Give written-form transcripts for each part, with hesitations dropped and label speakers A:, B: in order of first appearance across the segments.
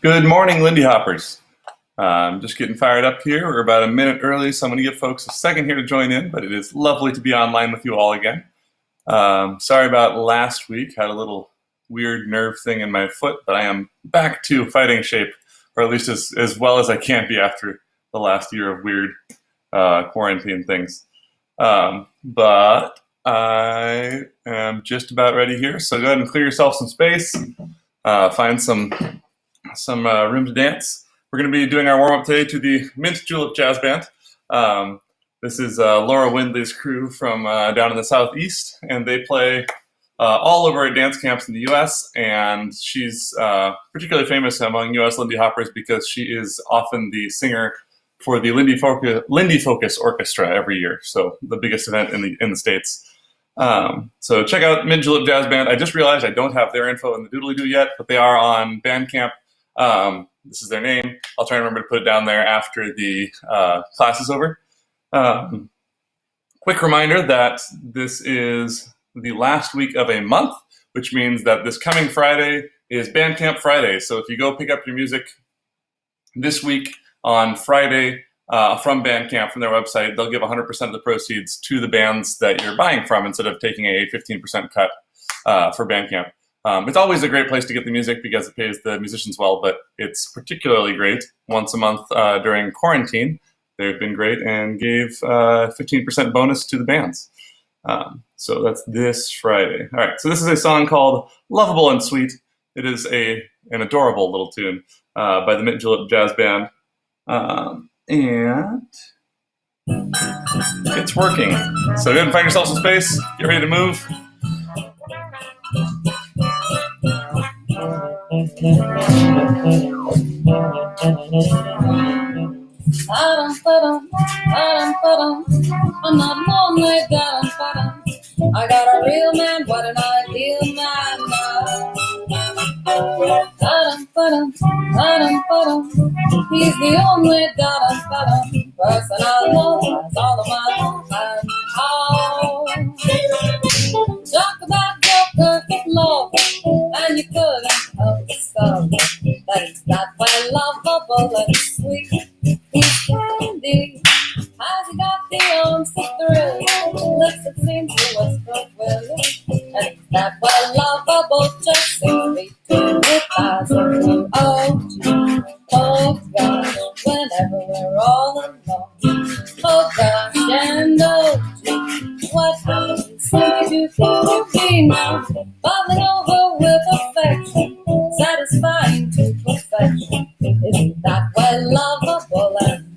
A: Good morning, Lindy Hoppers. I'm just getting fired up here. We're about a minute early, so I'm going to give folks a second here to join in, but it is lovely to be online with you all again. Sorry about last week. Had a little weird nerve thing in my foot, but I am back to fighting shape, or at least as well as I can be after the last year of weird quarantine things. But I am just about ready here, so go ahead and clear yourself some space, find some room to dance. We're going to be doing our warm-up today to the Mint Julep Jazz Band. This is Laura Windley's crew from down in the Southeast, and they play all over at dance camps in the U.S., and she's particularly famous among U.S. Lindy Hoppers because she is often the singer for the Lindy Focus Orchestra every year, so the biggest event in the States. So check out Mint Julep Jazz Band. I just realized I don't have their info in the doodly-doo yet, but they are on Bandcamp. This is their name. I'll try and remember to put it down there after the class is over. Quick reminder that this is the last week of a month, which means that this coming Friday is Bandcamp Friday. So if you go pick up your music this week on Friday from Bandcamp, from their website, they'll give 100% of the proceeds to the bands that you're buying from instead of taking a 15% cut for Bandcamp. It's always a great place to get the music because it pays the musicians well, but it's particularly great once a month during quarantine. They've been great and gave 15% bonus to the bands. So that's this Friday. All right, so this is a song called Lovable and Sweet. It is an adorable little tune by the Mint Julep Jazz Band. And it's working. So go ahead and find yourself some space. Get ready to move.
B: I'm not lonely, I got a real man, what an ideal man. He's the only person I love, that's all of my life. Oh, talk about your perfect love, and you couldn't help discover that it's that way lovable and sweet. He's candy. Has he got the arms to thrill? Lips that seem to whisper will. And he's that well lovable, just 6 feet 2 with eyes of blue. Oh, gee, oh gosh, whenever we're all alone. Oh gosh, and oh gee, what happens? Simply do think to be now, bubbling over with affection, satisfying to perfection. Isn't that well lovable and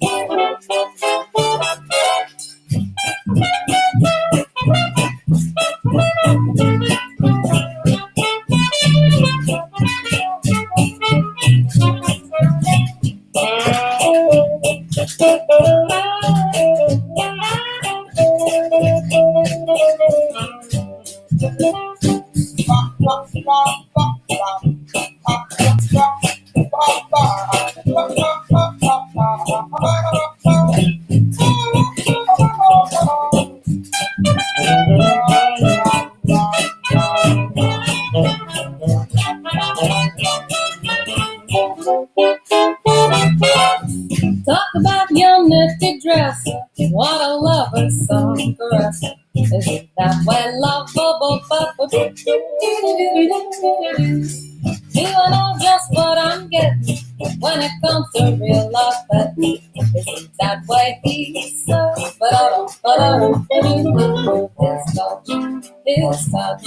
B: talk about your nifty dress, what a lover's song caress. Isn't that well lovable? Do I know just what I'm getting when it comes to real love? That isn't that way he's so. But I don't do his touch,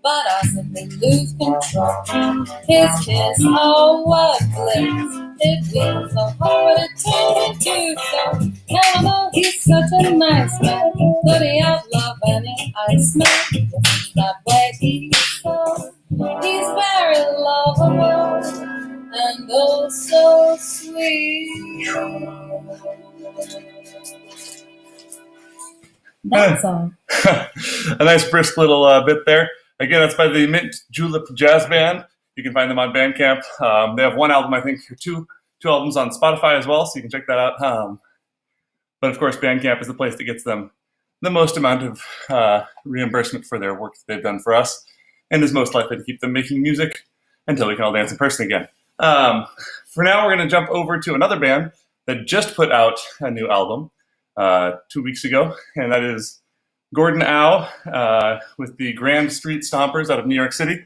B: but I simply lose control. His kiss, oh what bliss! It feels so hard to turn into so. And I know he's such a nice man. Could he outlove any Iceman? Yes, that way he's so. He's very lovable and oh so sweet. That's all.
A: A nice brisk little bit there. Again, that's by the Mint Julep Jazz Band. You can find them on Bandcamp. They have one album, I think, or two albums on Spotify as well, so you can check that out. But of course, Bandcamp is the place that gets them the most amount of reimbursement for their work that they've done for us, and is most likely to keep them making music until we can all dance in person again. For now, we're going to jump over to another band that just put out a new album 2 weeks ago, and that is Gordon Au with the Grand St Stompers out of New York City.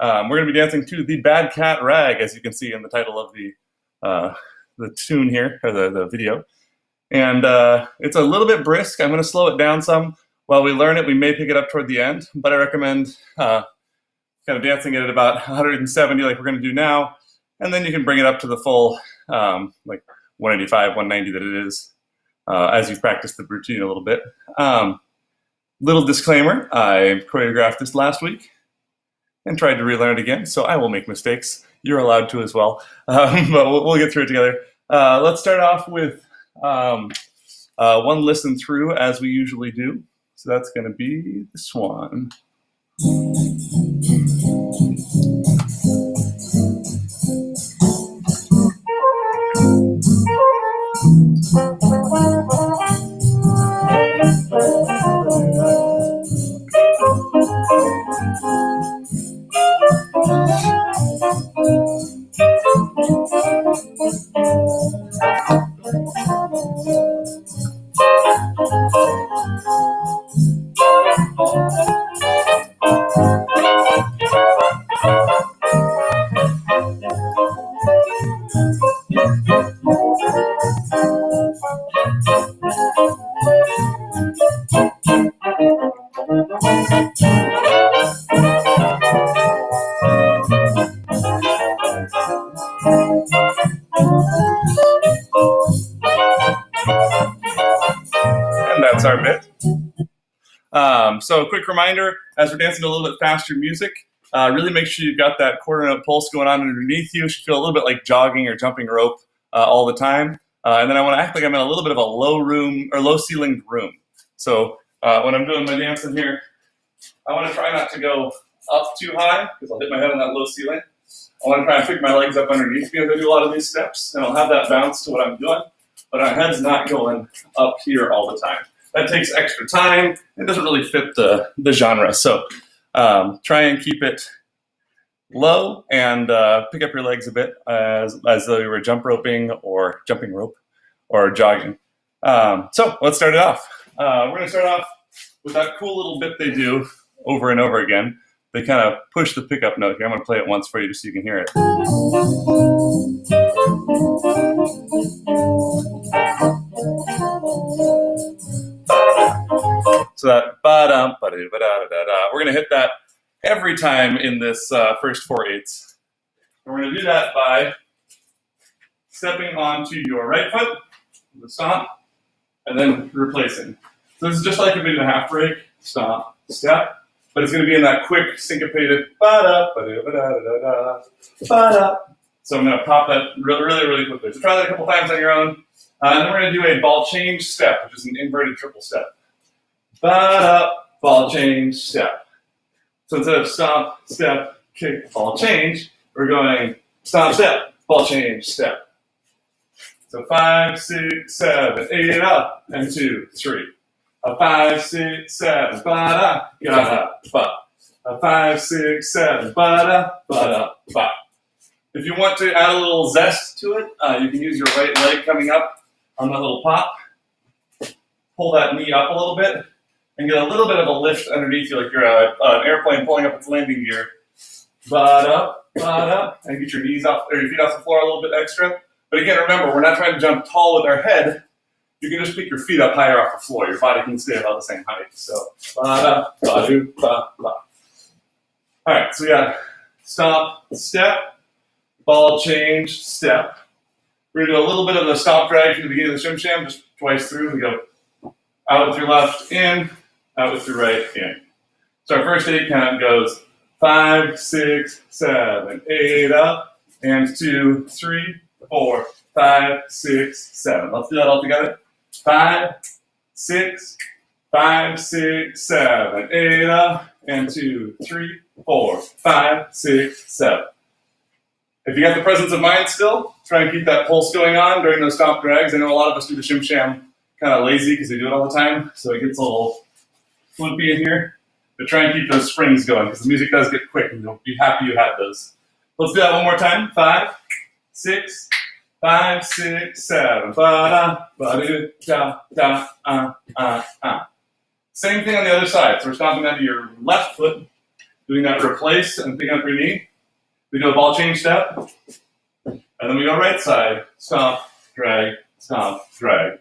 A: We're going to be dancing to the Bad Cat Rag, as you can see in the title of the tune here, or the video. And it's a little bit brisk. I'm going to slow it down some. While we learn it, we may pick it up toward the end, but I recommend kind of dancing it at about 170 like we're going to do now, and then you can bring it up to the full like 185, 190 that it is as you practice the routine a little bit. Little disclaimer, I choreographed this last week and tried to relearn it again, so I will make mistakes. You're allowed to as well, but we'll get through it together. Let's start off with one listen through as we usually do. So that's going to be this one. And that's our bit. So a quick reminder, as we're dancing to a little bit faster music, really make sure you've got that quarter note pulse going on underneath you. You should feel a little bit like jogging or jumping rope all the time. And then I want to act like I'm in a little bit of a low ceilinged room. So when I'm doing my dancing here, I want to try not to go up too high because I'll hit my head on that low ceiling. I want to try and pick my legs up underneath me as I do a lot of these steps, and I'll have that bounce to what I'm doing, but our head's not going up here all the time. That takes extra time. It doesn't really fit the genre. So try and keep it low and pick up your legs a bit as though you were jump roping or jumping rope or jogging. So let's start it off. We're going to start off with that cool little bit they do over and over again. They kind of push the pickup note here. I'm going to play it once for you just so you can hear it. So that ba-dum, ba-da, ba-da-da-da. We're going to hit that every time in this first 4/8. We're going to do that by stepping onto your right foot, the stomp, and then replacing. So this is just like a 1.5 break, stomp, step, but it's going to be in that quick syncopated ba-da, ba-da, ba-da-da-da, ba-da. So I'm going to pop that really quickly. So try that a couple times on your own. And then we're going to do a ball change step, which is an inverted triple step. Ba-da, ball change, step. So instead of stomp, step, kick, ball change, we're going stomp, step, ball change, step. So 5, 6, 7, 8, up, and 2, 3. A 5, 6, 7, ba-da, ga-da, ba. A 5, 6, 7, ba-da, ba-da, ba. If you want to add a little zest to it, you can use your right leg coming up on that little pop. Pull that knee up a little bit and get a little bit of a lift underneath you, like you're an airplane pulling up its landing gear. Ba-da, and get your knees off, or your feet off the floor a little bit extra. But again, remember, we're not trying to jump tall with our head. You can just pick your feet up higher off the floor. Your body can stay about the same height. So, ba-da, ba-do, ba-ba. All right, so we got stomp, step, ball change, step. We're going to do a little bit of the stomp drag from the beginning of the shim sham, just twice through. We go out with your left, in, out with your right, in. So our first 8 count goes 5, 6, 7, 8, up, and 2, 3, 4, 5, 6, 7. Let's do that all together. 5, 6, 5, 6, 7, 8, up, and 2, 3, 4, 5, 6, 7. If you got the presence of mind still, try and keep that pulse going on during those stomp drags. I know a lot of us do the shim sham kind of lazy because they do it all the time, so it gets a little floopy in here. But try and keep those springs going because the music does get quick and you'll be happy you had those. Let's do that one more time. 5, 6, 5, 6, 7. Ba-da, ba-do, da, da, Same thing on the other side. So we're stomping onto your left foot, doing that replace and picking up your knee. We do a ball change step, and then we go right side, stomp, drag, stomp, drag.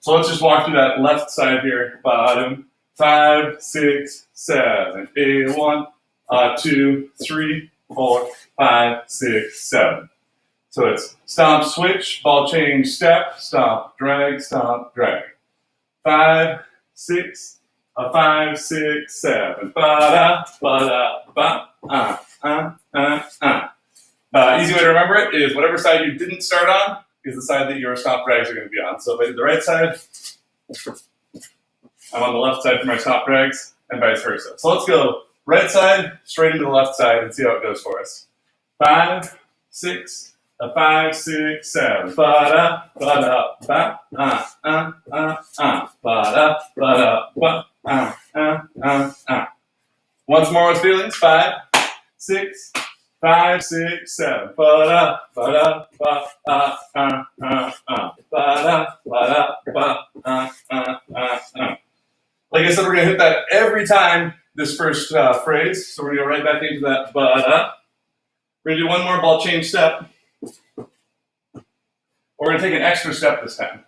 A: So let's just walk through that left side here. Bottom, 5, 6, 7, 8, 1, 2, 3, 4, 5, 6, 7. So it's stomp, switch, ball change, step, stomp, drag, 5, 6, 5, 6, 7. Ba-da, ba-da, ba, easy way to remember it is whatever side you didn't start on is the side that your stomp drags are going to be on. So if I did the right side, I'm on the left side for my stomp drags, and vice versa. So let's go right side, straight into the left side, and see how it goes for us. 5, 6, 5, 6, 7. Ba-da, ba-da, ba, ba-da, ba-da, ba, Once more with feelings. 5, 6, 5, 6, 7. Ba-da, ba-da, ba, ba-da, ba-da, ba, Like I said, we're going to hit that every time this first phrase. So we're going to go right back into that ba-da. We're going to do one more ball change step. We're going to take an extra step this time.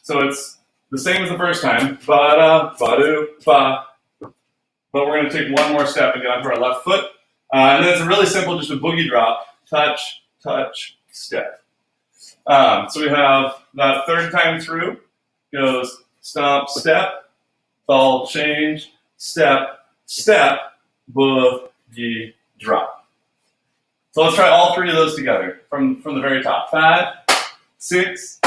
A: So it's the same as the first time. Ba-da, ba-do, ba. But we're going to take one more step and get onto our left foot. And then it's really simple, just a boogie drop. Touch, touch, step. So we have that third time through. Goes stomp, step, ball change, step, step, boogie drop. So let's try all three of those together from the very top. 5, 6,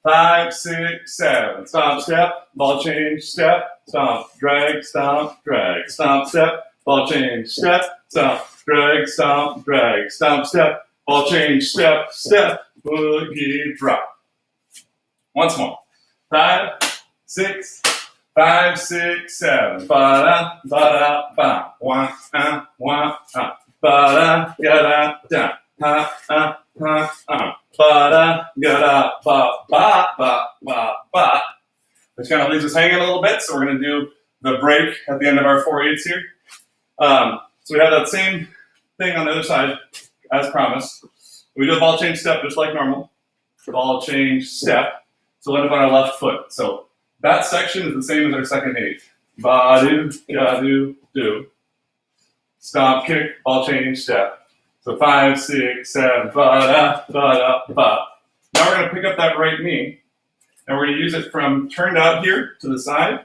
A: 5, 6, 7. Stomp, step, ball change, step, stomp, drag, stomp, step, ball change, step, stomp, drag, stomp, step, ball change, step, step, boogie drop. Once more. 5, 6, 5, 6, 7. Ba-da, ba-da, ba. Wah, wah, ba-da, ga-da, da. Ha, ba-da, ga-da, ba, ba, ba, ba, ba. Which kind of leaves us hanging a little bit, so we're going to do the break at the end of our 4/8 here. So we have that same thing on the other side, as promised. We do a ball change step just like normal. Ball change step. So we'll end up on our left foot. So that section is the same as our second 8. Ba-do, ga-do, do. Stomp, kick, ball change, step. So 5, 6, 7, ba-da, ba-da, ba. Now we're going to pick up that right knee, and we're going to use it from turned out here to the side,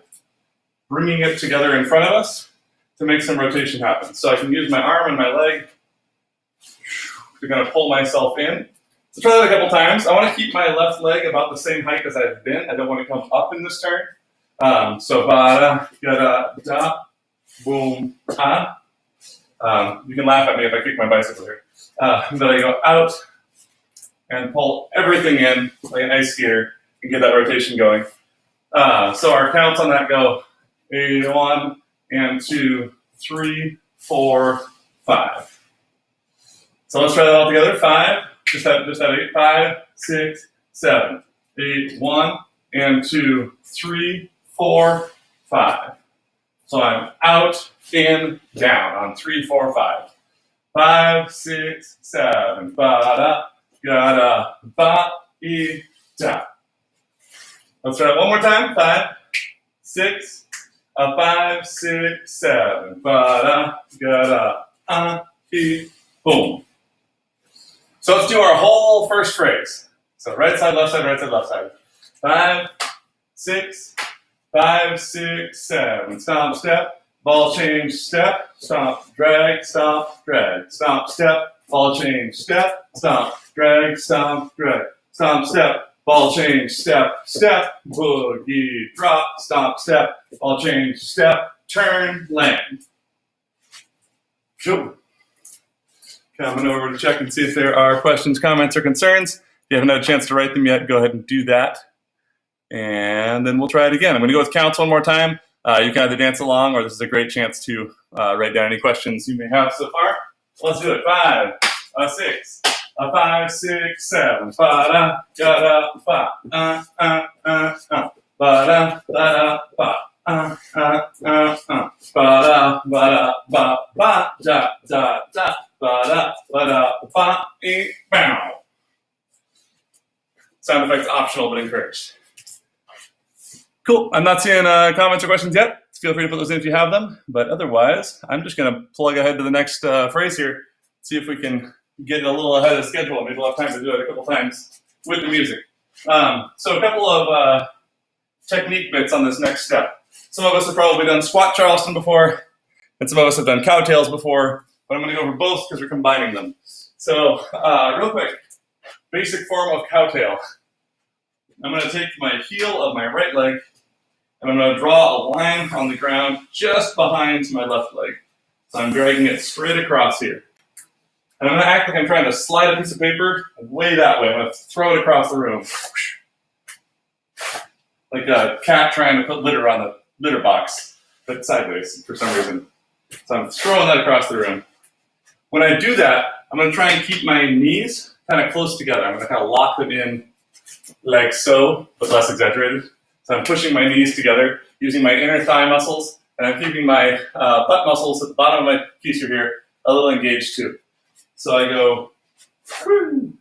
A: bringing it together in front of us to make some rotation happen. So I can use my arm and my leg to kind of pull myself in. So try that a couple times. I want to keep my left leg about the same height as I've been. I don't want to come up in this turn. So ba-da, ga-da, da, boom, ah. You can laugh at me if I kick my bicycle here. Then I go out and pull everything in like an ice skater and get that rotation going. So our counts on that go 1 and 2, 3, 4, 5. So let's try that all together. 5, just that 8. 5, 6, 7, 8, 1 and 2, 3, 4, 5. So I'm out, in, down on 3, 4, 5. 5, 6, 7. Ba-da, ga-da, ba-e-da. Let's try it one more time. 5, 6, 5, 6, 7. Ba-da, ga-da, e, boom. So let's do our whole first phrase. So right side, left side, right side, left side. 5, 6, 5, 6, 7. Stomp, step, ball change, step, stomp, drag, stomp, step, ball change, step, stomp, drag, stomp, step, ball change, step, boogie, drop, stomp, step, ball change, step, turn, land. Sure. Coming over to check and see if there are questions, comments, or concerns. If you haven't had a chance to write them yet, go ahead and do that. And then we'll try it again. I'm going to go with counts one more time. You can either dance along, or this is a great chance to write down any questions you may have so far. Let's do it. 5, 6, A 5, 6, 7. Ba-da, da-da, ba. Ba-da, da-da, ba. Ba-da, ba-da, ba, ba, da, da, da. Ba-da, ba-da, ba, bow. Sound effects optional, but encouraged. Cool. I'm not seeing comments or questions yet. Feel free to put those in if you have them. But otherwise, I'm just going to plug ahead to the next phrase here. See if we can get a little ahead of schedule. Maybe we'll have time to do it a couple times with the music. So a couple of technique bits on this next step. Some of us have probably done squat Charleston before, and some of us have done cowtails before, but I'm going to go over both because we're combining them. So real quick, basic form of cowtail. I'm going to take my heel of my right leg, and I'm going to draw a line on the ground just behind my left leg. So I'm dragging it straight across here. And I'm going to act like I'm trying to slide a piece of paper way that way. I'm going to throw it across the room. Like a cat trying to put litter on the litter box, but sideways for some reason. So I'm throwing that across the room. When I do that, I'm going to try and keep my knees kind of close together. I'm going to kind of lock them in like so, but less exaggerated. So I'm pushing my knees together, using my inner thigh muscles, and I'm keeping my butt muscles at the bottom of my piece here a little engaged too. So I go, whoo.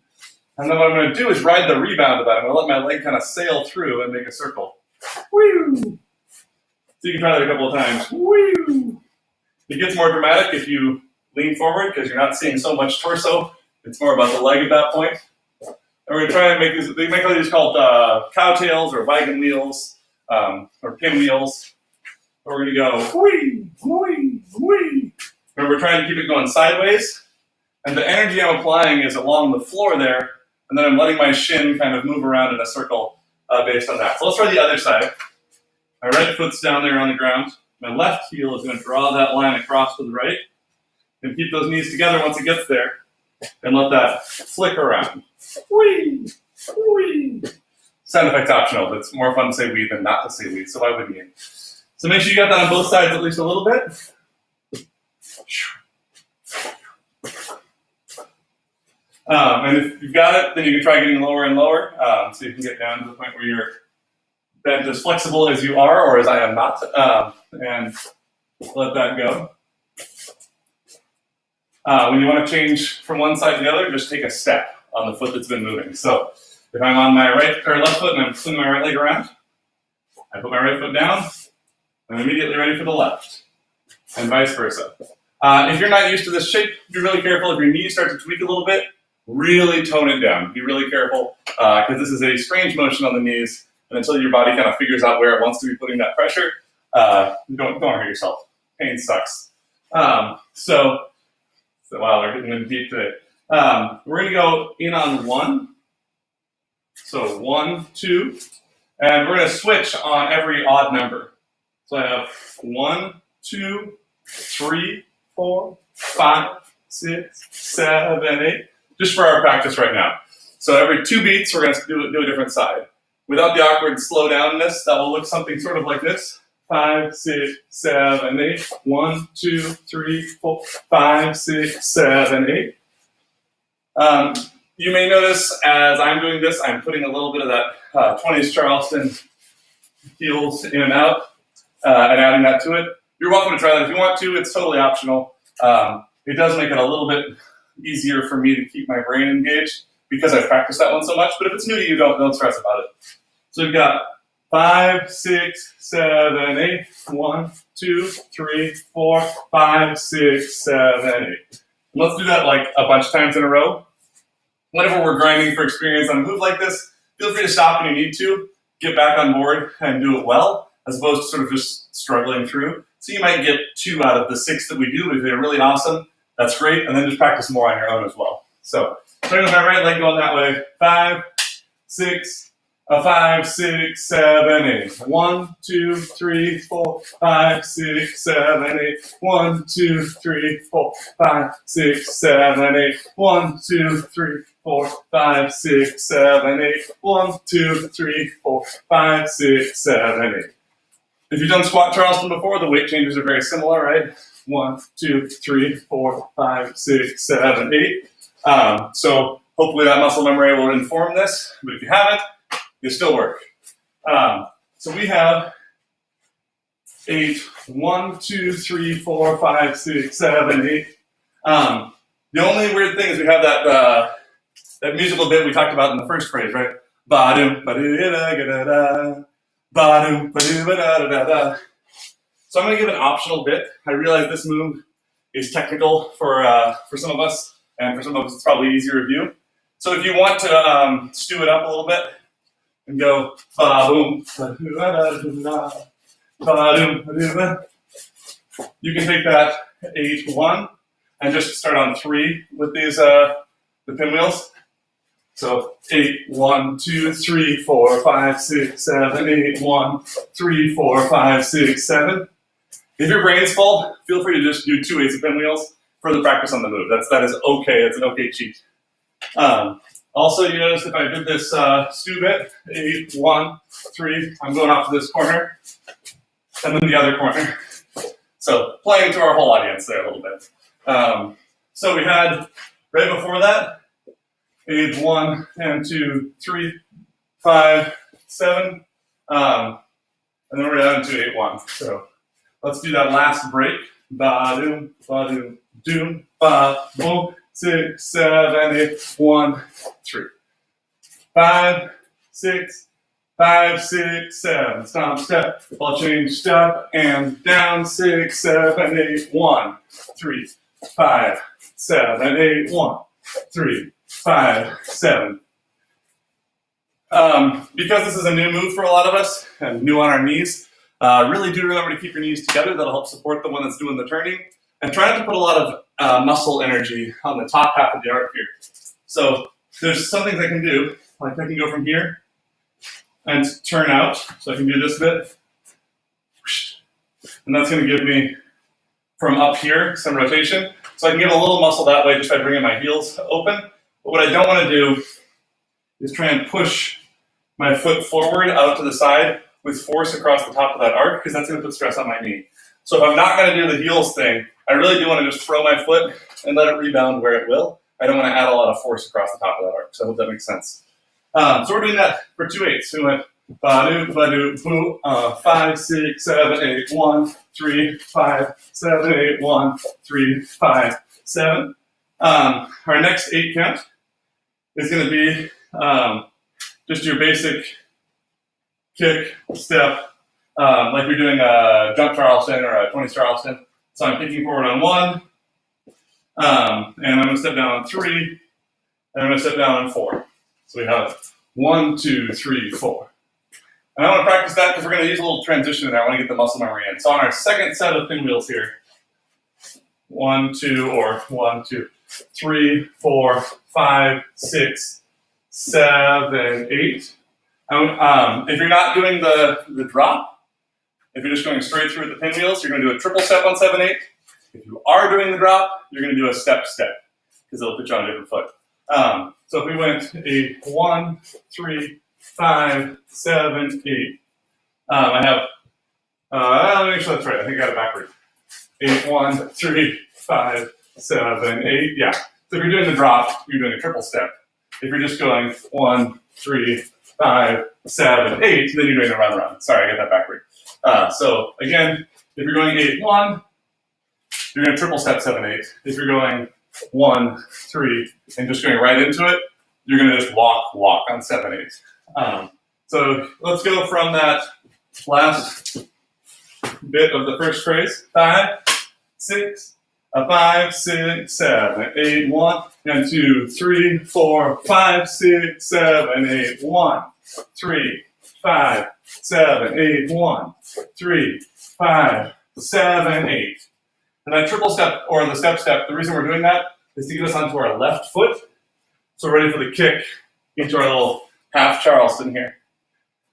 A: And then what I'm going to do is ride the rebound of that. I'm going to let my leg kind of sail through and make a circle. Woo! So you can try that a couple of times. Woo! It gets more dramatic if you lean forward because you're not seeing so much torso. It's more about the leg at that point. And we're going to try and make these, they make all these called cowtails or wagon wheels or pinwheels. We're going to go, whee, whee, whee. And we're trying to keep it going sideways. And the energy I'm applying is along the floor there. And then I'm letting my shin kind of move around in a circle based on that. So let's try the other side. My right foot's down there on the ground. My left heel is going to draw that line across to the right. And keep those knees together once it gets there. And let that flick around. Whee! Whee! Sound effects optional, but it's more fun to say wee than not to say wee, so why wouldn't you? So make sure you got that on both sides at least a little bit. And if you've got it, then you can try getting lower and lower, so you can get down to the point where you're bent as flexible as you are, or as I am not, and let that go. When you want to change from one side to the other, just take a step on the foot that's been moving. So if I'm on my right or left foot and I'm swinging my right leg around, I put my right foot down, I'm immediately ready for the left, and vice versa. If you're not used to this shape, be really careful. If your knees start to tweak a little bit, really tone it down. Be really careful, because this is a strange motion on the knees, and until your body kind of figures out where it wants to be putting that pressure, don't hurt yourself. Pain sucks. So wow, we're getting in deep today. We're going to go in on one. So 1, 2, and we're going to switch on every odd number. So I have 1, 2, 3, 4, 5, 6, 7, 8. Just for our practice right now. So every 2 beats, we're going to do a different side. Without the awkward slow downness, that will look something sort of like this. 5, 6, 7, 8. 1, 2, 3, 4, 5, 6, 7, 8. You may notice as I'm doing this, I'm putting a little bit of that 20s Charleston heels in and out and adding that to it. You're welcome to try that if you want to. It's totally optional. It does make it a little bit easier for me to keep my brain engaged because I've practiced that one so much. But if it's new to you, don't stress about it. So we've got 5, 6, 7, 8. 1, 2, 3, 4, 5, 6, 7, 8. And let's do that like a bunch of times in a row. Whenever we're grinding for experience on a move like this, feel free to stop when you need to, get back on board and do it well, as opposed to sort of just struggling through. So you might get 2 out of the 6 that we do. If they're really awesome, that's great. And then just practice more on your own as well. So starting with my right leg going that way. 5, 6, 5, 6, 7, 8. 1, 2, 3, 4, 5, 6, 7, 8. 1, 2, 3, 4, 5, 6, 7, 8. 1, 2, 3, 4, 5, 6, 7, 8. 1, 2, 3, 4, 5, 6, 7, 8. If you've done squat Charleston before, the weight changes are very similar, right? 1, 2, 3, 4, 5, 6, 7, 8. So Hopefully that muscle memory will inform this, but if you haven't, you still work. So we have 8, 1, 2, 3, 4, 5, 6, 7, 8. The only weird thing is we have that that musical bit we talked about in the first phrase, right? Ba-doom, ba-doo-da-da-da-da, ba-doom, ba-doo-ba-da-da-da-da. So I'm going to give an optional bit. I realize this move is technical for some of us, and for some of us it's probably easier to review. So if you want to stew it up a little bit and go ba-boom, ba-doo-da-da-da-da, ba-doom, ba-doo-da, you can take that 8, 1 and just start on 3 with these the pinwheels. So 8, 1, 2, 3, 4, 5, 6, 7, 8, 1, 3, 4, 5, 6, 7. If your brain's full, feel free to just do 2 8s of pinwheels for the practice on the move. That is okay. It's an okay cheat. Also, you notice if I did this stew bit, 8, 1, 3, I'm going off to this corner, and then the other corner. So playing to our whole audience there a little bit. So we had right before that, 8, 1, and 2, 3, 5, 7, and then we're down to 8, 1. So let's do that last break. Ba-doom, ba-doom, doom, ba-boom, 6, 7, 8, 1, 3. 5, 6, 5, 6, 7. Stomp, step, ball change, step, and down. 6, 7, 8, 1, 3, 5, 7, 8, 1, 3, 5, 7. Because this is a new move for a lot of us, and new on our knees, really do remember to keep your knees together. That'll help support the one that's doing the turning. And try not to put a lot of muscle energy on the top half of the arc here. So there's some things I can do, like I can go from here and turn out. So I can do this bit. And that's going to give me, from up here, some rotation. So I can give a little muscle that way just by bringing my heels open. But what I don't want to do is try and push my foot forward out to the side with force across the top of that arc, because that's going to put stress on my knee. So if I'm not going to do the heels thing, I really do want to just throw my foot and let it rebound where it will. I don't want to add a lot of force across the top of that arc. So I hope that makes sense. So we're doing that for 2 8s. So we went ba-doo, ba-doo, boo, 5, 6, 7, 8, 1, 3, 5, 7, 8, 1, 3, 5, 7. Our next 8 count is going to be just your basic kick, step, like you're doing a jump Charleston or a 20 Charleston. So I'm kicking forward on 1, and I'm going to step down on 3, and I'm going to step down on 4. So we have 1, 2, 3, 4. And I want to practice that because we're going to use a little transition in there. I want to get the muscle memory in. So on our second set of pinwheels here, 1, 2, or 1, 2, 3, 4, 5, 6, 7, 8. If you're not doing the drop, if you're just going straight through the pinwheels, you're going to do a triple step on 7, 8. If you are doing the drop, you're going to do a step, because it'll put you on a different foot. So if we went 8, 1, 3, 5, 7, 8. I have, let me make sure that's right. I think I got it backwards. 8, 1, 3, 5, 7, 8. Yeah. So if you're doing the drop, you're doing a triple step. If you're just going 1, 3, 5, 7, 8, then you're doing a run. Sorry, I got that backwards. So again, if you're going 8, 1, you're going to triple step 7, 8. If you're going 1, 3, and just going right into it, you're going to just walk on 7, 8. So let's go from that last bit of the first phrase. 5, 6, 5, 6, 7, 8, 1, and 2, 3, 4, 5, 6, 7, 8, 1, 3, 5, 7, 8, 1, 3, 5, 7, 8. And that triple step, or the step, the reason we're doing that is to get us onto our left foot. So we're ready for the kick into our little half Charleston here.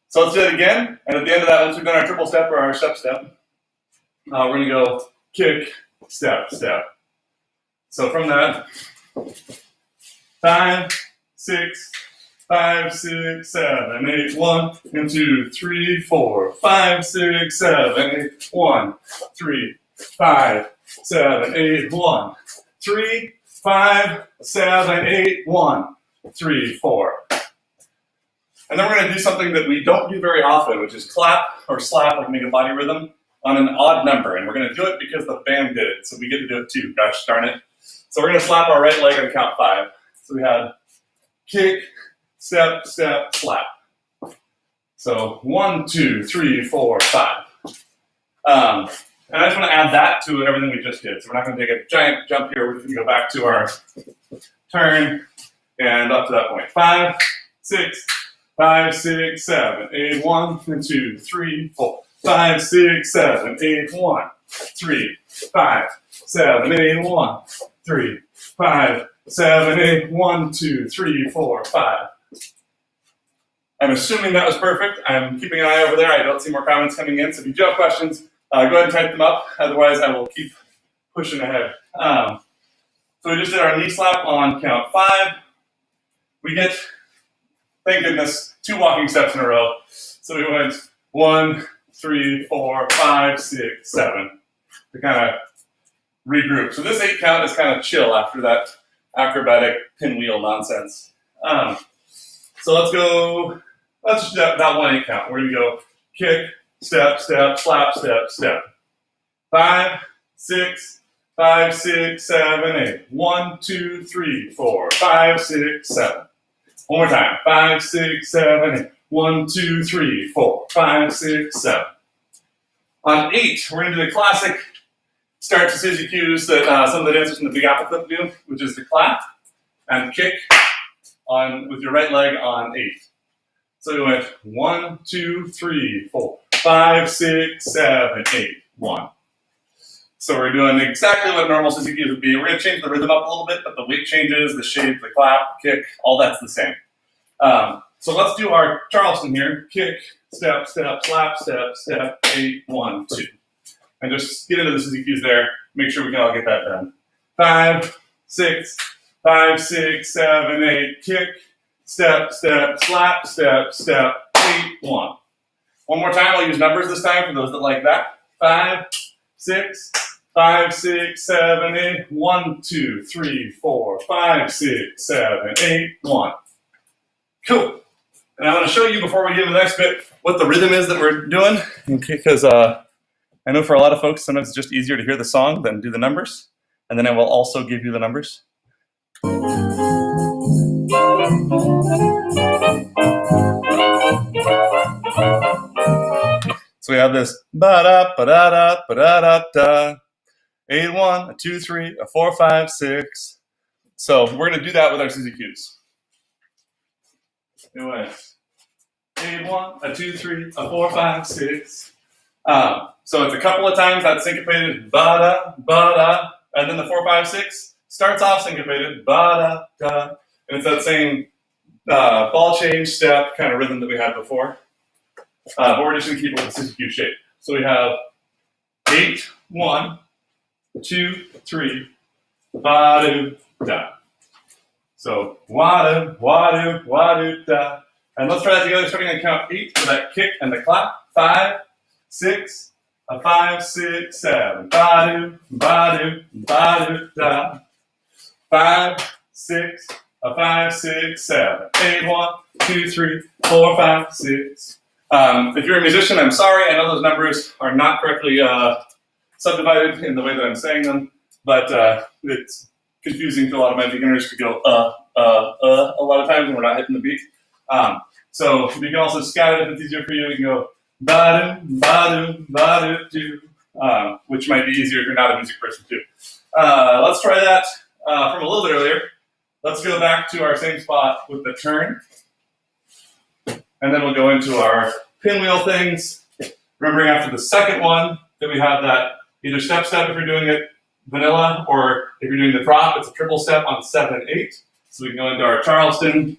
A: So let's do it again. And at the end of that, once we've done our triple step or our step, we're going to go kick, step. So from that, 5, 6, 5, 6, 7, 8, 1, and 2, 3, 4, 5, 6, 7, 8, 1, 3, 5, 7, 8, 1, 3, 5, 7, 8, 1, 3, 4. And then we're going to do something that we don't do very often, which is clap or slap, like make a body rhythm, on an odd number. And we're going to do it because the band did it, so we get to do it too. Gosh darn it. So we're going to slap our right leg on count 5. So we had kick, step, step, slap. So 1, 2, 3, 4, 5. And I just want to add that to everything we just did. So we're not going to take a giant jump here. We're just going to go back to our turn and up to that point. 5, 6, 5, 6, 7, 8, 1, 2, 3, 4. 5, 6, 7, 8, 1, 3, 5, 7, 8, 1, 3, 5, 7, 8, 1, 2, 3, 4, 5. I'm assuming that was perfect. I'm keeping an eye over there. I don't see more comments coming in. So if you do have questions, go ahead and type them up. Otherwise, I will keep pushing ahead. So we just did our knee slap on count 5. We get, thank goodness, 2 walking steps in a row. So we went 1, 3, 4, 5, 6, 7 to kind of regroup. So this 8 count is kind of chill after that acrobatic pinwheel nonsense. So let's just do that 1 8 count. We're going to go kick, step, step, slap, step, step. 5, 6, 5, 6, 7, 8. 1, 2, 3, 4, 5, 6, 7. One more time. 5, 6, 7, 8. 1, 2, 3, 4, 5, 6, 7. On 8, we're going to do the classic start to Suzy cues that some of the dancers from the Big Apple Clip do, which is the clap and kick on with your right leg on 8. So we went 1, 2, 3, 4, 5, 6, 7, 8, 1. So we're doing exactly what normal Suzy cues would be. We're going to change the rhythm up a little bit, but the weight changes, the shape, the clap, kick, all that's the same. So let's do our Charleston here. Kick, step, step, slap, step, step, 8, 1, 2. And just get into the Suzy cues there. Make sure we can all get that done. 5, 6, 5, 6, 7, 8. Kick, step, step, slap, step, step, 8, 1. One more time. I'll use numbers this time for those that like that. 5, 6, 5, 6, 7, 8. 1, 2, 3, 4, 5, 6, 7, 8, 1. Cool. And I want to show you before we get into the next bit what the rhythm is that we're doing, because I know for a lot of folks sometimes it's just easier to hear the song than do the numbers. And then I will also give you the numbers. So we have this ba-da, ba-da-da, ba-da-da-da, 8, 1, 2, 3, 4, 5, 6. So we're going to do that with our Suzy cues. It went 8, 1, 2, 3, 4, 5, 6. So it's a couple of times that syncopated ba-da, ba-da, and then the 4, 5, 6 starts off syncopated ba-da, da, and it's that same ball change step kind of rhythm that we had before. But we're just going to keep it with the Suzy cue shape. So we have 8, 1, 2, 3, ba-do, da. So wa-do, wa-do, wa-do, da. And let's try that together, starting on count 8 for that kick and the clap. 5, 6, 5, 6, 7. Ba-do, ba-do, ba-do, da. 5, 6, 5, 6, 7. 8, 1, 2, 3, 4, 5, 6. If you're a musician, I'm sorry. I know those numbers are not correctly subdivided in the way that I'm saying them, but it's confusing to a lot of my beginners to go a lot of times when we're not hitting the beat. So you can also scat it if it's easier for you. You can go ba-do, ba-do, ba-do, do, which might be easier if you're not a music person too. Let's try that from a little bit earlier. Let's go back to our same spot with the turn. And then we'll go into our pinwheel things. Remembering after the second one that we have that either step step if you're doing it vanilla, or if you're doing the drop, it's a triple step on 7, 8. So we can go into our Charleston.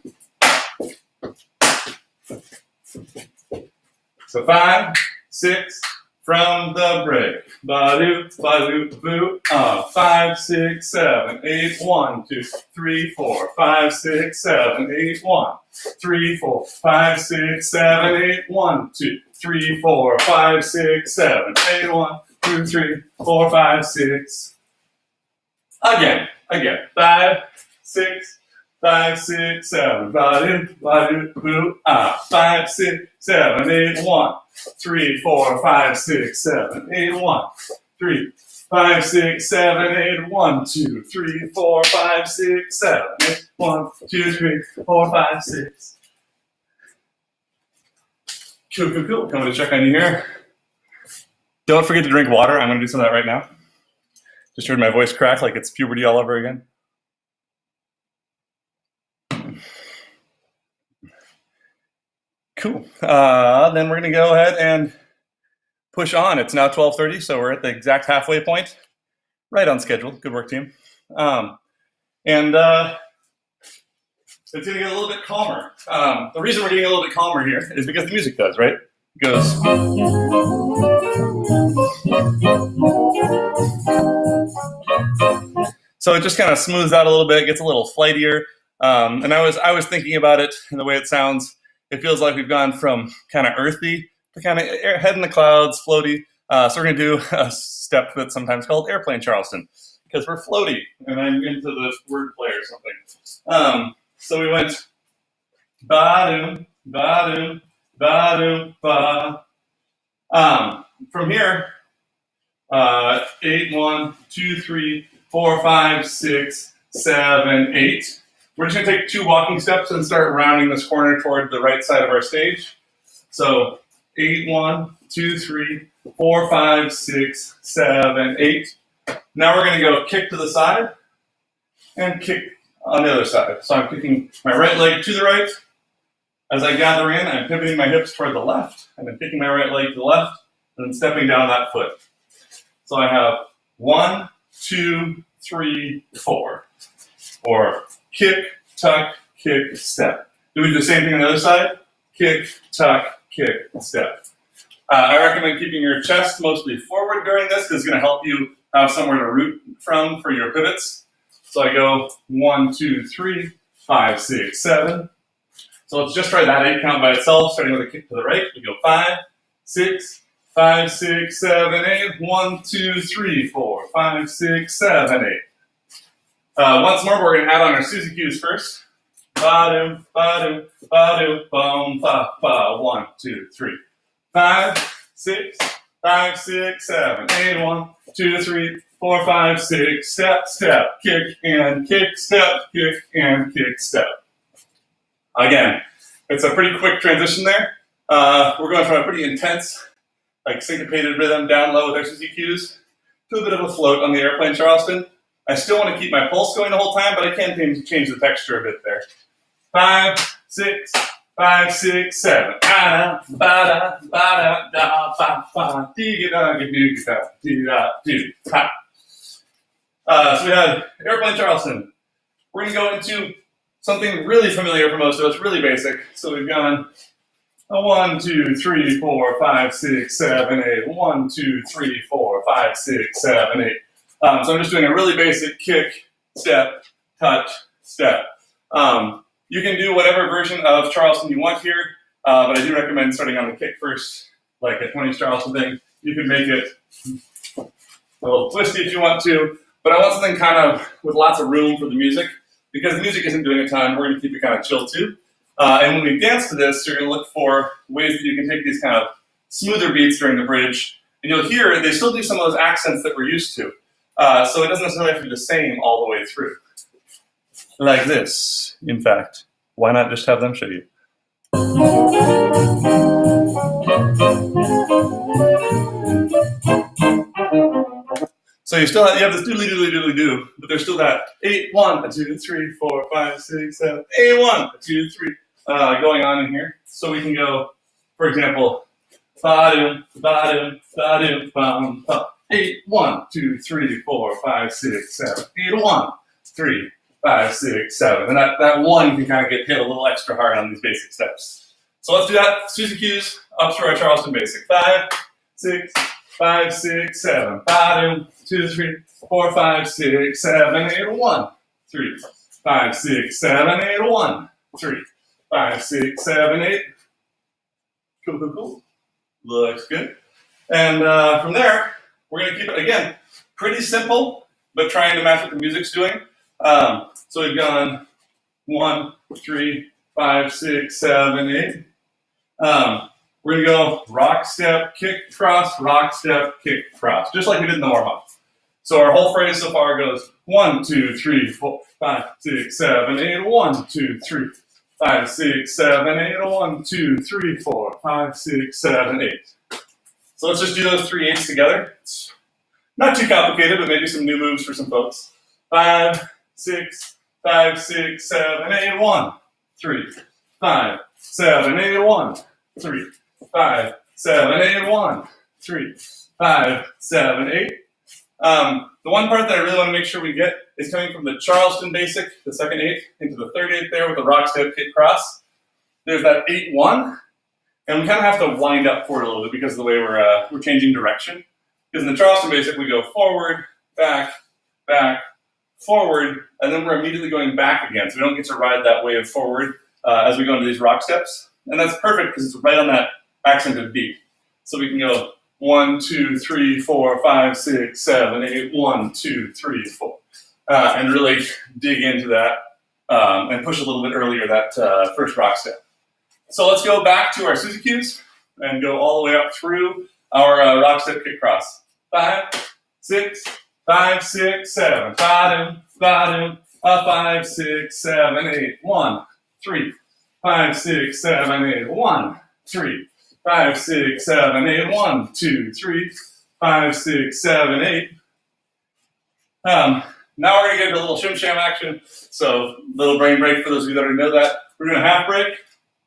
A: So 5, 6, from the break. Ba-do, ba-do, boo. 5, 6, 7, 8, 1, 2, 3, 4, 5, 6, 7, 8, 1, 3, 4, 5, 6, 7, 8, 1, 2, 3, 4, 5, 6, 7, 8, 1, 2, 3, 4, 5, 6. Again. 5, 6, 5, 6, 7. Ba-do, ba-do, boo, ah. 5, 6, 7, 8, 1, 3, 4, 5, 6, 7, 8, 1, 3, 5, 6, 7, 8, 1, 2, 3, 4, 5, 6, 7, 8, 1, 2, 3, 4, 5, 6. Cool, cool, cool. Coming to check on you here. Don't forget to drink water. I'm going to do some of that right now. Just heard my voice crack like it's puberty all over again. Cool. Then we're going to go ahead and push on. It's now 12:30, so we're at the exact halfway point. Right on schedule. Good work, team. And it's going to get a little bit calmer. The reason we're getting a little bit calmer here is because the music does, right? It goes. So it just kind of smooths out a little bit, gets a little flightier. And I was thinking about it and the way it sounds. It feels like we've gone from kind of earthy to kind of head in the clouds, floaty. So we're going to do a step that's sometimes called airplane Charleston because we're floaty, and I'm into the wordplay or something. So we went ba-doom, ba-doom, ba-doom, ba. From here, 8, 1, 2, 3, 4, 5, 6, 7, 8. We're just going to take 2 walking steps and start rounding this corner toward the right side of our stage. So 8, 1, 2, 3, 4, 5, 6, 7, 8. Now we're going to go kick to the side and kick on the other side. So I'm kicking my right leg to the right. As I gather in, I'm pivoting my hips toward the left, and then kicking my right leg to the left, and then stepping down that foot. So I have 1, 2, 3, 4. Or kick, tuck, kick, step. Do we do the same thing on the other side? Kick, tuck, kick, step. I recommend keeping your chest mostly forward during this because it's going to help you have somewhere to root from for your pivots. So I go 1, 2, 3, 5, 6, 7. So let's just try that 8 count by itself, starting with a kick to the right. We go 5, 6, 5, 6, 7, 8. 1, 2, 3, 4, 5, 6, 7, 8. Once more, we're going to add on our Suzy cues first. Ba-doom, ba-doom, ba-doom, boom, fa, fa. 1, 2, 3. 5, 6, 5, 6, 7, 8. 1, 2, 3, 4, 5, 6. Step, step, kick, and kick, step, kick, and kick, step. Again, it's a pretty quick transition there. We're going from a pretty intense, like syncopated rhythm down low with our Suzy cues to a bit of a float on the airplane Charleston. I still want to keep my pulse going the whole time, but I can change the texture a bit there. 5, 6, 5, 6, 7. Ba-da, ba-da, ba-da, da, ba, ba, dee-ga-da, dee-ga-da, dee-da, dee, ha. So we had airplane Charleston. We're going to go into something really familiar for most of us, really basic. So we've gone 1, 2, 3, 4, 5, 6, 7, 8. 1, 2, 3, 4, 5, 6, 7, 8. So I'm just doing a really basic kick, step, touch, step. You can do whatever version of Charleston you want here, but I do recommend starting on the kick first, like a 20s Charleston thing. You can make it a little twisty if you want to, but I want something kind of with lots of room for the music. Because the music isn't doing a ton, we're going to keep it kind of chill too. And when we dance to this, you're going to look for ways that you can take these kind of smoother beats during the bridge. And you'll hear they still do some of those accents that we're used to. So it doesn't necessarily have to be the same all the way through. Like this, in fact. Why not just have them show you? So you have this doodly doodly doodly doo, but there's still that 8, 1, 2, 3, 4, 5, 6, 7, 8, 1, 2, 3 going on in here. So we can go, for example, ba-doom, ba-doom, ba-doom, bum, bum. 8, 1, 2, 3, 4, 5, 6, 7, 8, 1, 3, 5, 6, 7. And that 1 can kind of get hit a little extra hard on these basic steps. So let's do that. Suzy cues up to our Charleston basic. 5, 6, 5, 6, 7. Ba-doom, 2, 3, 4, 5, 6, 7, 8. 1, 3, 5, 6, 7, 8. 1, 3, 5, 6, 7, 8. Cool, cool, cool. Looks good. And from there, we're going to keep it, again, pretty simple, but trying to match what the music's doing. So we've gone 1, 3, 5, 6, 7, 8. We're going to go rock, step, kick, cross, rock, step, kick, cross, just like we did in the warm-up. So our whole phrase so far goes 1, 2, 3, 4, 5, 6, 7, 8. 1, 2, 3, 5, 6, 7, 8. 1, 2, 3, 4, 5, 6, 7, 8. So let's just do those 3 8s together. It's not too complicated, but maybe some new moves for some folks. 5, 6, 5, 6, 7, 8. 1, 3, 5, 7, 8. 1, 3, 5, 7, 8. 1, 3, 5, 7, 8. The one part that I really want to make sure we get is coming from the Charleston basic, the second 8, into the third 8 there with the rock, step, kick, cross. There's that 8, 1, and we kind of have to wind up for it a little bit because of the way we're changing direction. Because in the Charleston basic, we go forward, back, back, forward, and then we're immediately going back again. So we don't get to ride that wave forward as we go into these rock steps. And that's perfect because it's right on that accented beat. So we can go 1, 2, 3, 4, 5, 6, 7, 8. 1, 2, 3, 4. And really dig into that and push a little bit earlier that first rock step. So let's go back to our Suzy cues and go all the way up through our rock, step, kick, cross. 5, 6, 5, 6, 7. Bottom, bottom, 5, 6, 7, 8. 1, 3, 5, 6, 7, 8. 1, 3, 5, 6, 7, 8. 1, 2, 3, 5, 6, 7, 8. Now we're going to get into a little shim sham action. So little brain break for those of you that already know that. We're doing a half break,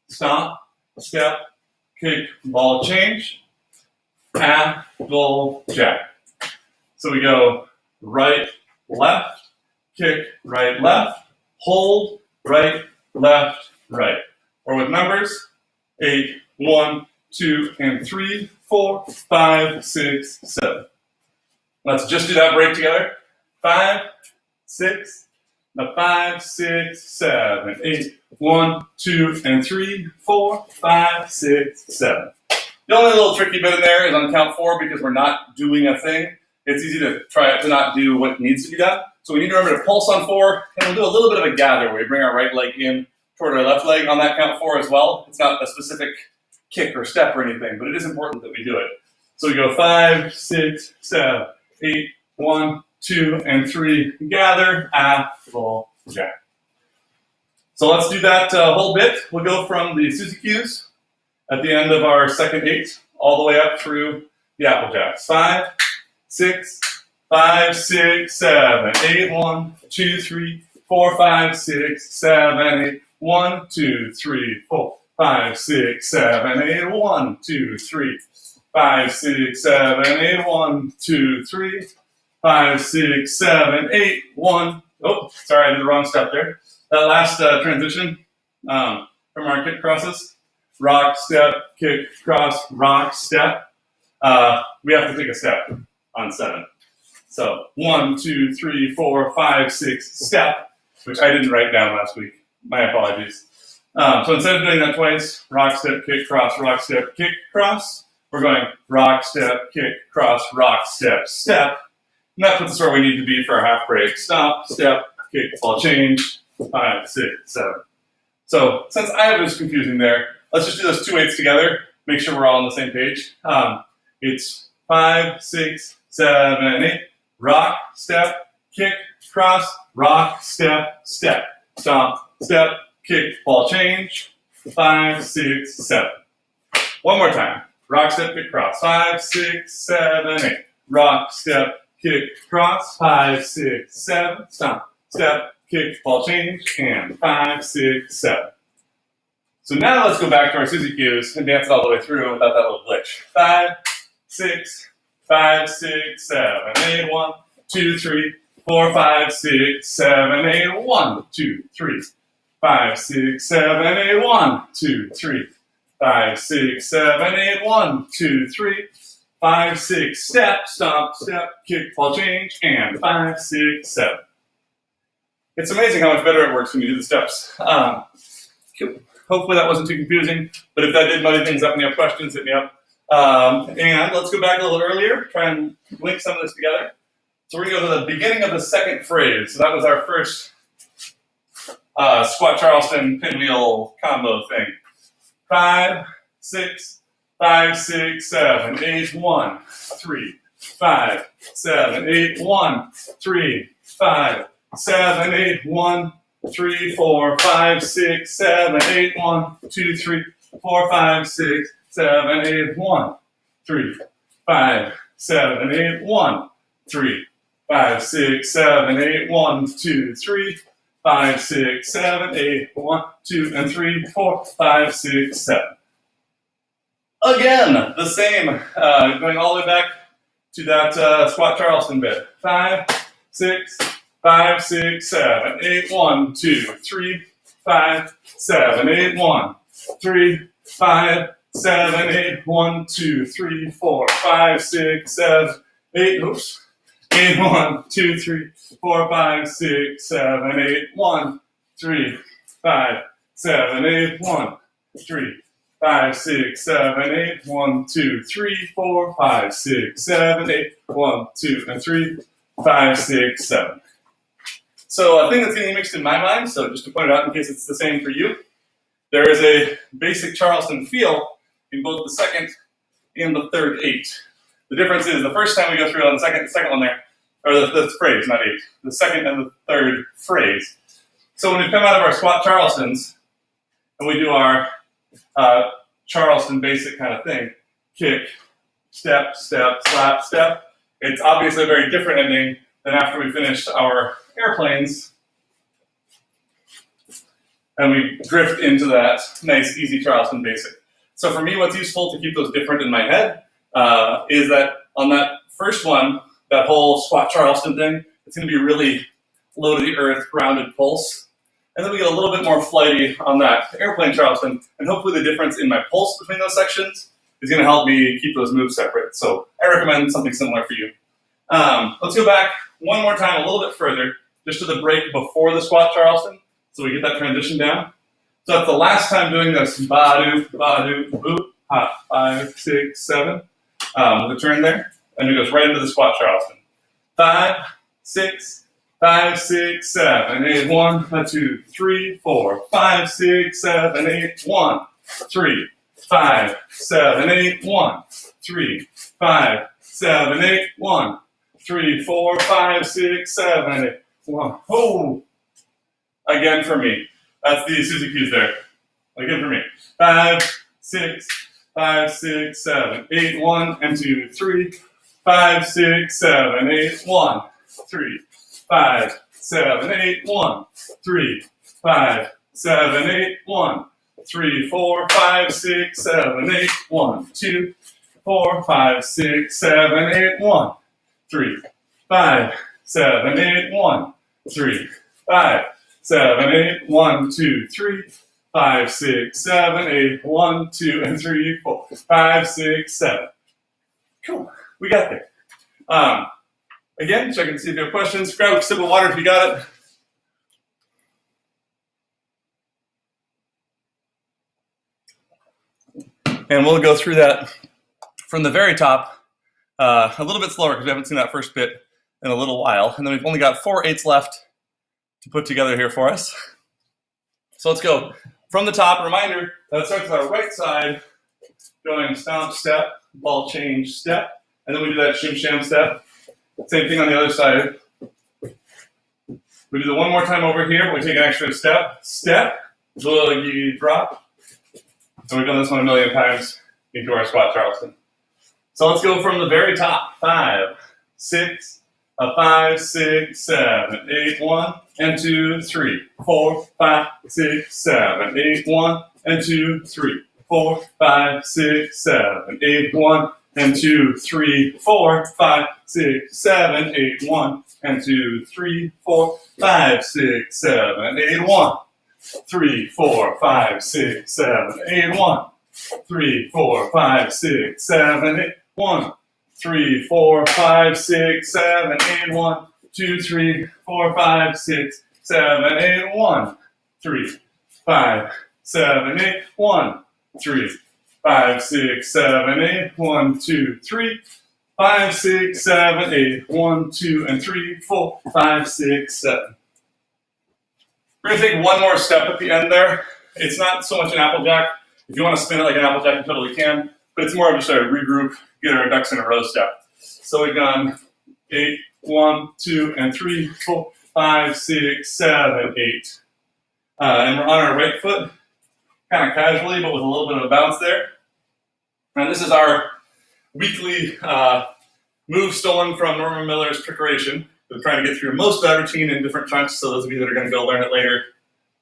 A: stomp, step, kick, ball change, half, goal, jack. So we go right, left, kick, right, left, hold, right, left, right. Or with numbers, 8, 1, 2, and 3, 4, 5, 6, 7. Let's just do that break together. 5, 6, 5, 6, 7, 8, 1, 2, and 3, 4, 5, 6, 7. The only little tricky bit in there is on count 4 because we're not doing a thing. It's easy to try to not do what needs to be done. So we need to remember to pulse on 4, and we'll do a little bit of a gather where we bring our right leg in toward our left leg on that count 4 as well. It's not a specific kick or step or anything, but it is important that we do it. So we go 5, 6, 7, 8, 1, 2, and 3, gather, full, jack. So let's do that whole bit. We'll go from the Suzy cues at the end of our second 8 all the way up through the Applejacks. 5, 6, 5, 6, 7, 8, 1, 2, 3, 4, 5, 6, 7, 8, 1, 2, 3, 4, 5, 6, 7, 8, 1, 2, 3, 5, 6, 7, 8, 1, 2, 3, 5, 6, 7, 8, 1. Oh, sorry, I did the wrong step there. That last transition from our kick crosses, rock, step, kick, cross, rock, step. We have to take a step on 7. So 1, 2, 3, 4, 5, 6, step, which I didn't write down last week. My apologies. So instead of doing that twice, rock, step, kick, cross, rock, step, kick, cross, we're going rock, step, kick, cross, rock, step, step. And that puts us where we need to be for our half break. Stop, step, kick, ball change, 5, 6, 7. So since I was confusing there, let's just do those 2 8s together. Make sure we're all on the same page. It's 5, 6, 7, 8. Rock, step, kick, cross, rock, step, step. Stomp, step, kick, ball change, 5, 6, 7. One more time. Rock, step, kick, cross, 5, 6, 7, 8. Rock, step, kick, cross, 5, 6, 7. Stomp, step, kick, ball change, and 5, 6, 7. So now let's go back to our Suzy cues and dance it all the way through without that little glitch. 5, 6, 5, 6, 7, 8, 1, 2, 3, 4, 5, 6, 7, 8, 1, 2, 3, 5, 6, 7, 8, 1, 2, 3, 5, 6, 7, 8, 1, 2, 3, 5, 6, step, stomp, step, kick, ball change, and 5, 6, 7. It's amazing how much better it works when you do the steps. Hopefully that wasn't too confusing, but if that did muddy things up and you have questions, hit me up. And let's go back a little earlier, try and link some of this together. So we're going to go to the beginning of the second phrase. So that was our first squat Charleston pinwheel combo thing. 5, 6, 5, 6, 7, 8, 1, 3, 5, 7, 8, 1, 3, 5, 7, 8, 1, 3, 4, 5, 6, 7, 8, 1, 2, 3, 4, 5, 6, 7, 8, 1, 3, 5, 7, 8, 1, 3, 5, 6, 7, 8, 1, 2, 3, 5, 6, 7, 8, 1, 2, and 3, 4, 5, 6, 7. Again, the same, going all the way back to that squat Charleston bit. 5, 6, 5, 6, 7, 8, 1, 2, 3, 5, 7, 8, 1, 3, 5, 7, 8, 1, 2, 3, 4, 5, 6, 7, 8, oops. 8, 1, 2, 3, 4, 5, 6, 7, 8, 1, 3, 5, 7, 8, 1, 3, 5, 6, 7, 8, 1, 2, 3, 4, 5, 6, 7, 8, 1, 2, and 3, 5, 6, 7. So a thing that's getting mixed in my mind, so just to point it out in case it's the same for you, there is a basic Charleston feel in both the second and the third 8. The difference is the first time we go through on the second one there, or the phrase, not 8, the second and the third phrase. So when we come out of our squat Charlestons and we do our Charleston basic kind of thing, kick, step, step, slap, step, it's obviously a very different ending than after we finished our airplanes and we drift into that nice, easy Charleston basic. So for me, what's useful to keep those different in my head is that on that first one, that whole squat Charleston thing, it's going to be really low to the earth, grounded pulse. And then we get a little bit more flighty on that airplane Charleston, and hopefully the difference in my pulse between those sections is going to help me keep those moves separate. So I recommend something similar for you. Let's go back one more time a little bit further, just to the break before the squat Charleston, so we get that transition down. So that's the last time doing this, ba-do, boop, ha, 5, 6, 7, with a turn there, and it goes right into the squat Charleston. 5, 6, 5, 6, 7, 8, 1, 2, 3, 4, 5, 6, 7, 8, 1, 3, 5, 7, 8, 1, 3, 5, 7, 8, 1, 3, 4, 5, 6, 7, 8, 1. Oh! Again for me. That's the Suzy Q's there. Again for me. 5, 6, 5, 6, 7, 8, 1, and 2, 3, 5, 6, 7, 8, 1, 3, 5, 7, 8, 1, 3, 5, 7, 8, 1, 3, 4, 5, 6, 7, 8, 1, 2, 4, 5, 6, 7, 8, 1, 3, 5, 7, 8, 1, 3, 5, 7, 8, 1, 2, 3, 5, 6, 7, 8, 1, 2, and 3, 4, 5, 6, 7. Cool. We got there. Again, checking to see if you have questions. Grab a sip of water if you got it. And we'll go through that from the very top a little bit slower because we haven't seen that first bit in a little while. And then we've only got 4 8s left to put together here for us. So let's go from the top. Reminder that starts with our right side, going stomp, step, ball change, step. And then we do that shim sham step. Same thing on the other side. We do the one more time over here, but we take an extra step, step, boogie, drop. And we've done this one a million times into our squat Charleston. So let's go from the very top. 5, 6, 5, 6, 7, 8, 1, and 2, 3, 4, 5, 6, 7, 8, 1, and 2, 3, 4, 5, 6, 7, 8, 1, and 2, 3, 4, 5, 6, 7, 8, 1, and 2, 3, 4, 5, 6, 7, 8, 1, 3, 4, 5, 6, 7, 8, 1, 3, 4, 5, 6, 7, 8, 1, 3, 4, 5, 6, 7, 8, 1, 2, 3, 4, 5, 6, 7, 8, 1, 3, 5, 7, 8, 1, 3, 5, 6, 7, 8, 1, 2, 3, 5, 6, 7, 8, 1, 2, and 3, 4, 5, 6, 7. We're gonna take one more step at the end there. It's not so much an applejack. If you want to spin it like an applejack, you totally can, but it's more of just a regroup, get our ducks in a row step. So we've gone 8, 1, 2, and 3, 4, 5, 6, 7, 8. And we're on our right foot, kind of casually, but with a little bit of a bounce there. And this is our weekly move stolen from Norman Miller's Trickeration. We're trying to get through most of that routine in different chunks, so those of you that are going to go learn it later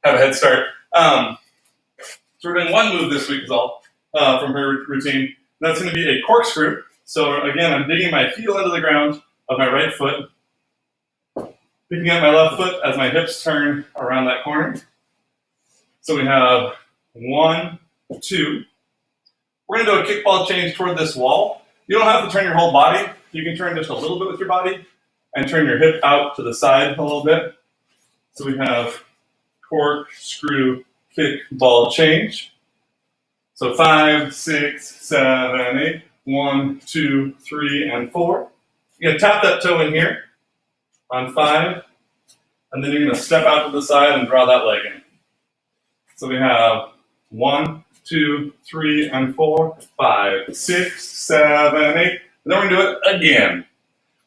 A: have a head start. So we're doing one move this week is all from her routine. That's going to be a corkscrew. So again, I'm digging my heel into the ground of my right foot, picking up my left foot as my hips turn around that corner. So we have 1, 2. We're going to do a kickball change toward this wall. You don't have to turn your whole body. You can turn just a little bit with your body and turn your hip out to the side a little bit. So we have corkscrew, kickball change. So 5, 6, 7, 8. 1, 2, 3, and 4. You're going to tap that toe in here on 5, and then you're going to step out to the side and draw that leg in. So we have 1, 2, 3, and 4, 5, 6, 7, 8. And then we're going to do it again.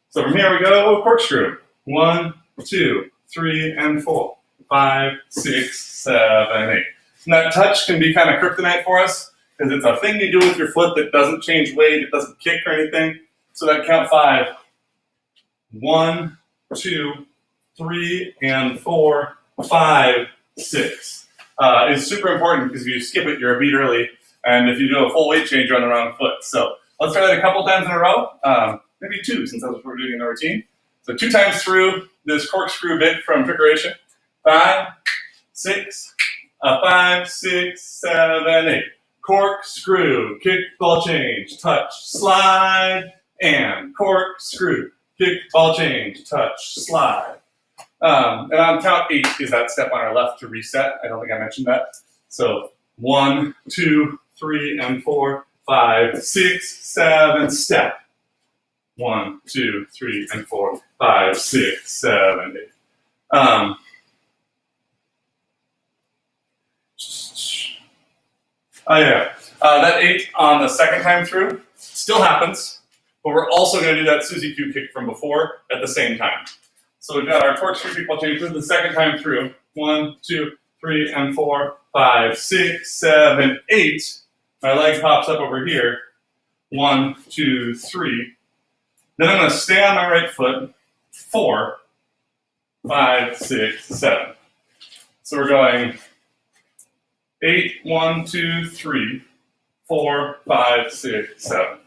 A: So from here we go, corkscrew. 1, 2, 3, and 4, 5, 6, 7, 8. And that touch can be kind of kryptonite for us because it's a thing you do with your foot that doesn't change weight, it doesn't kick or anything. So that count 5. 1, 2, 3, and 4, 5, 6. Is super important because if you skip it, you're a beat early. And if you do a full weight change, you're on the wrong foot. So let's try that a couple times in a row. Maybe 2, since that's what we're doing in the routine. So 2 times through this corkscrew bit from Trickeration. 5, 6, 5, 6, 7, 8. Corkscrew, kickball change, touch, slide, and corkscrew, kickball change, touch, slide. And on count 8 is that step on our left to reset. I don't think I mentioned that. So 1, 2, 3, and 4, 5, 6, 7, step. 1, 2, 3, and 4, 5, 6, 7, 8. That 8 on the second time through still happens, but we're also going to do that Susie Q kick from before at the same time. So we've got our corkscrew kickball change through the second time through. 1, 2, 3, and 4, 5, 6, 7, 8. My leg pops up over here. 1, 2, 3. Then I'm going to stay on my right foot. 4, 5, 6, 7. So we're going 8, 1, 2, 3, 4, 5, 6, 7.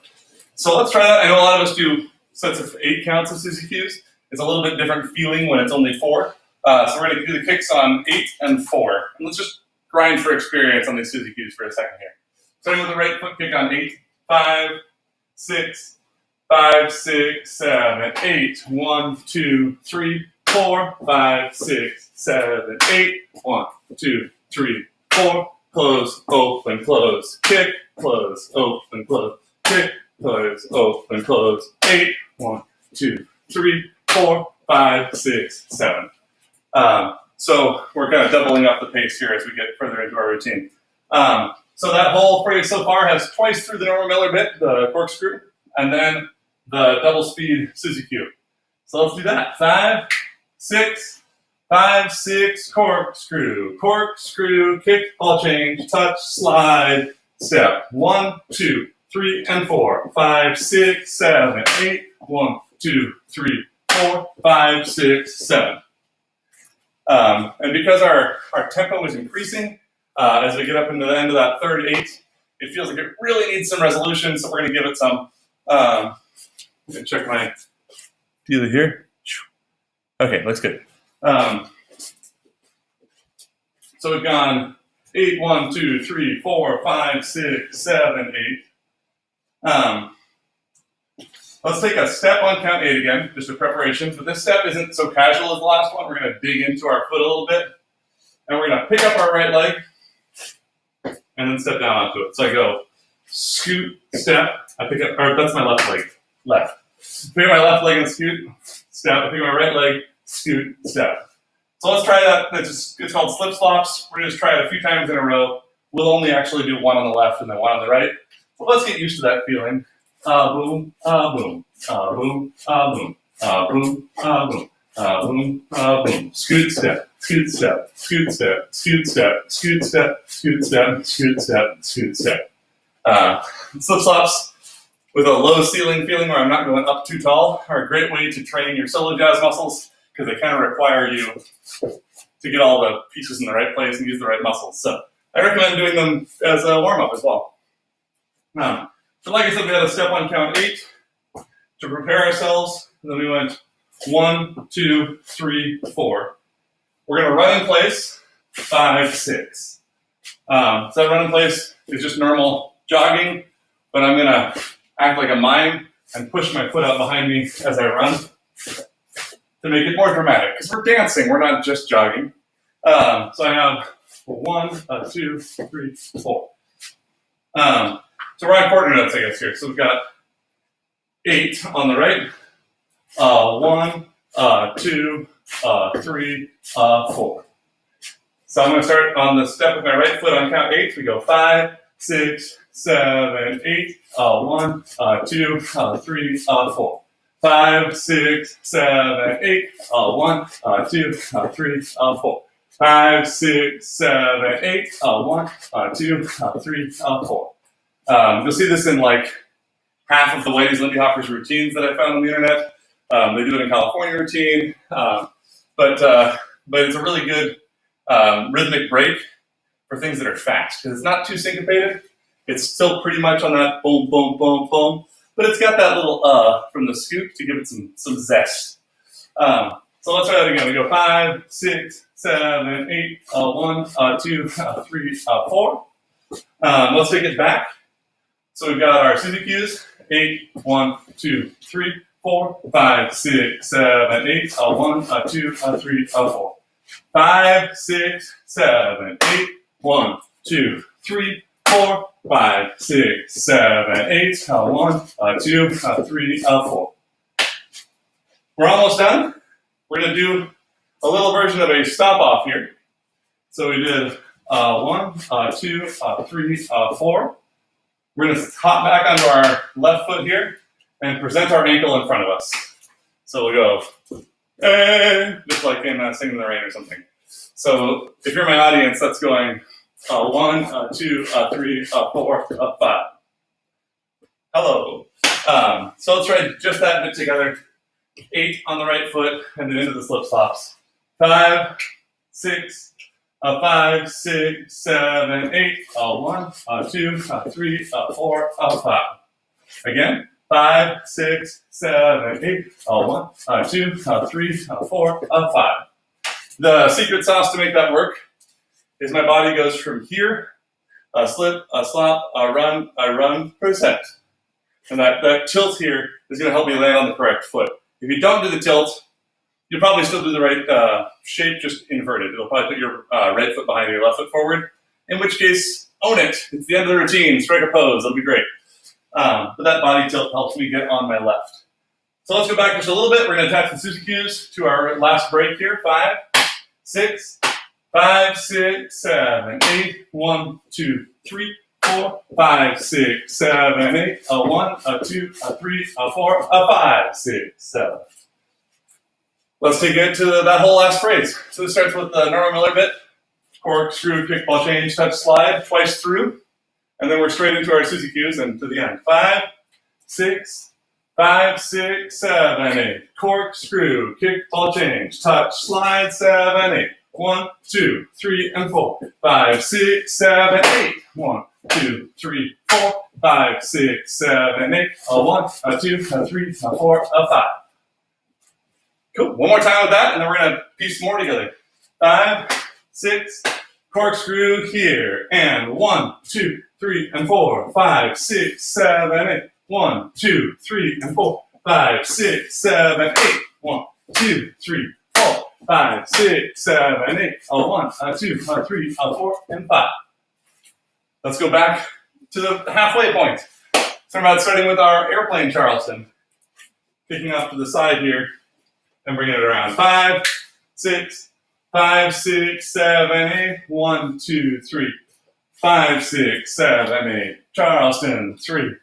A: So let's try that. I know a lot of us do sets of 8 counts of Susie Qs. It's a little bit different feeling when it's only 4. So we're going to do the kicks on 8 and 4. And let's just grind for experience on these Susie Qs for a second here. Starting with the right foot kick on 8, 5, 6, 5, 6, 7, 8. 1, 2, 3, 4, 5, 6, 7, 8. 1, 2, 3, 4. Close, open, close, kick, close, open, close, kick, close, open, close. 8. 1, 2, 3, 4, 5, 6, 7. So we're kind of doubling up the pace here as we get further into our routine. So that whole phrase so far has twice through the Norman Miller bit, the corkscrew, and then the double speed Susie Q. So let's do that. 5, 6, 5, 6, corkscrew, corkscrew, kickball change, touch, slide, step. 1, 2, 3, and 4, 5, 6, 7, 8. 1, 2, 3, 4, 5, 6, 7. And because our tempo is increasing as we get up into the end of that third 8, it feels like it really needs some resolution, so we're going to give it some. I'm going to check my dealer here. Okay, looks good. So we've gone 8, 1, 2, 3, 4, 5, 6, 7, 8. Let's take a step on count 8 again, just a preparation. But this step isn't so casual as the last one. We're going to dig into our foot a little bit. And we're going to pick up our right leg and then step down onto it. So I go scoot, step. I pick up, or that's my left leg, left. Pick up my left leg and scoot, step. I pick up my right leg, scoot, step. So let's try that. It's called slip slops. We're gonna just try it a few times in a row. We'll only actually do one on the left and then one on the right. So let's get used to that feeling. Boom, boom, boom, boom, boom, boom, boom, boom. Scoot step, scoot step, scoot step, scoot step, scoot step, scoot step, scoot step, scoot step. Slip slops with a low ceiling feeling where I'm not going up too tall are a great way to train your solo jazz muscles because they kind of require you to get all the pieces in the right place and use the right muscles. So I recommend doing them as a warm-up as well. So like I said, we had a step on count 8 to prepare ourselves. And then we went 1, 2, 3, 4. We're going to run in place 5, 6. So that run in place is just normal jogging, but I'm going to act like a mime and push my foot out behind me as I run to make it more dramatic. Because we're dancing, we're not just jogging. So I have 1, 2, 3, 4. So we're on quarter notes, I guess, here. So we've got 8 on the right. 1, 2, 3, 4. So I'm going to start on the step with my right foot on count 8. We go 5, 6, 7, 8. 1, 2, 3, 4. 5, 6, 7, 8. 1, 2, 3, 4. 5, 6, 7, 8. 1, 2, 3, 4. You'll see this in like half of the ladies Lindy Hopper's routines that I found on the internet. They do it in California routine, but it's a really good rhythmic break for things that are fast because it's not too syncopated. It's still pretty much on that boom, boom, boom, boom, but it's got that little from the scoop to give it some zest. So let's try that again. We go 5, 6, 7, 8, 1, 2, 3, 4. Let's take it back. So we've got our Suzy cues. 8, 1, 2, 3, 4, 5, 6, 7, 8, 1, 2, 3, 4. 5, 6, 7, 8, 1, 2, 3, 4, 5, 6, 7, 8, 1, 2, 3, 4. We're almost done. We're going to do a little version of a stop off here. So we did 1, 2, 3, 4. We're going to hop back onto our left foot here and present our ankle in front of us. So we'll go, hey, just like in Singing in the Rain or something. So if you're my audience, that's going 1, 2, 3, 4, 5. Hello. So let's try just that bit together. 8 on the right foot and then into the slip slops. 5, 6, 5, 6, 7, 8, 1, 2, 3, 4, 5. Again, 5, 6, 7, 8, 1, 2, 3, 4, 5. The secret sauce to make that work is my body goes from here, a slip, a slop, a run, present. And that tilt here is going to help me land on the correct foot. If you don't do the tilt, you'll probably still do the right shape, just inverted. It'll probably put your right foot behind your left foot forward, in which case, own it. It's the end of the routine. Strike a pose. It'll be great. But that body tilt helps me get on my left. So let's go back just a little bit. We're going to attach the Suzy cues to our last break here. 5, 6, 5, 6, 7, 8, 1, 2, 3, 4, 5, 6, 7, 8, 1, 2, 3, 4, 5, 6, 7. Let's take it to that whole last phrase. So this starts with the Norma Miller bit. Corkscrew, kickball change, touch, slide, twice through. And then we're straight into our Suzy cues and to the end. 5, 6, 5, 6, 7, 8. Corkscrew, kickball change, touch, slide, 7, 8. 1, 2, 3, and 4. 5, 6, 7, 8. 1, 2, 3, 4. 5, 6, 7, 8. 1, 2, 3, 4, 5. Cool. One more time with that, and then we're going to piece more together. 5, 6, corkscrew here, and 1, 2, 3, and 4. 5, 6, 7, 8. 1, 2, 3, and 4. 5, 6, 7, 8. 1, 2, 3, 4. 5, 6, 7, 8. 1, 2, 3, 4, and 5. Let's go back to the halfway point. So we're starting with our airplane Charleston. Kicking off to the side here and bringing it around. 5, 6, 5, 6, 7, 8. 1, 2, 3. 5, 6, 7, 8. Charleston, 3.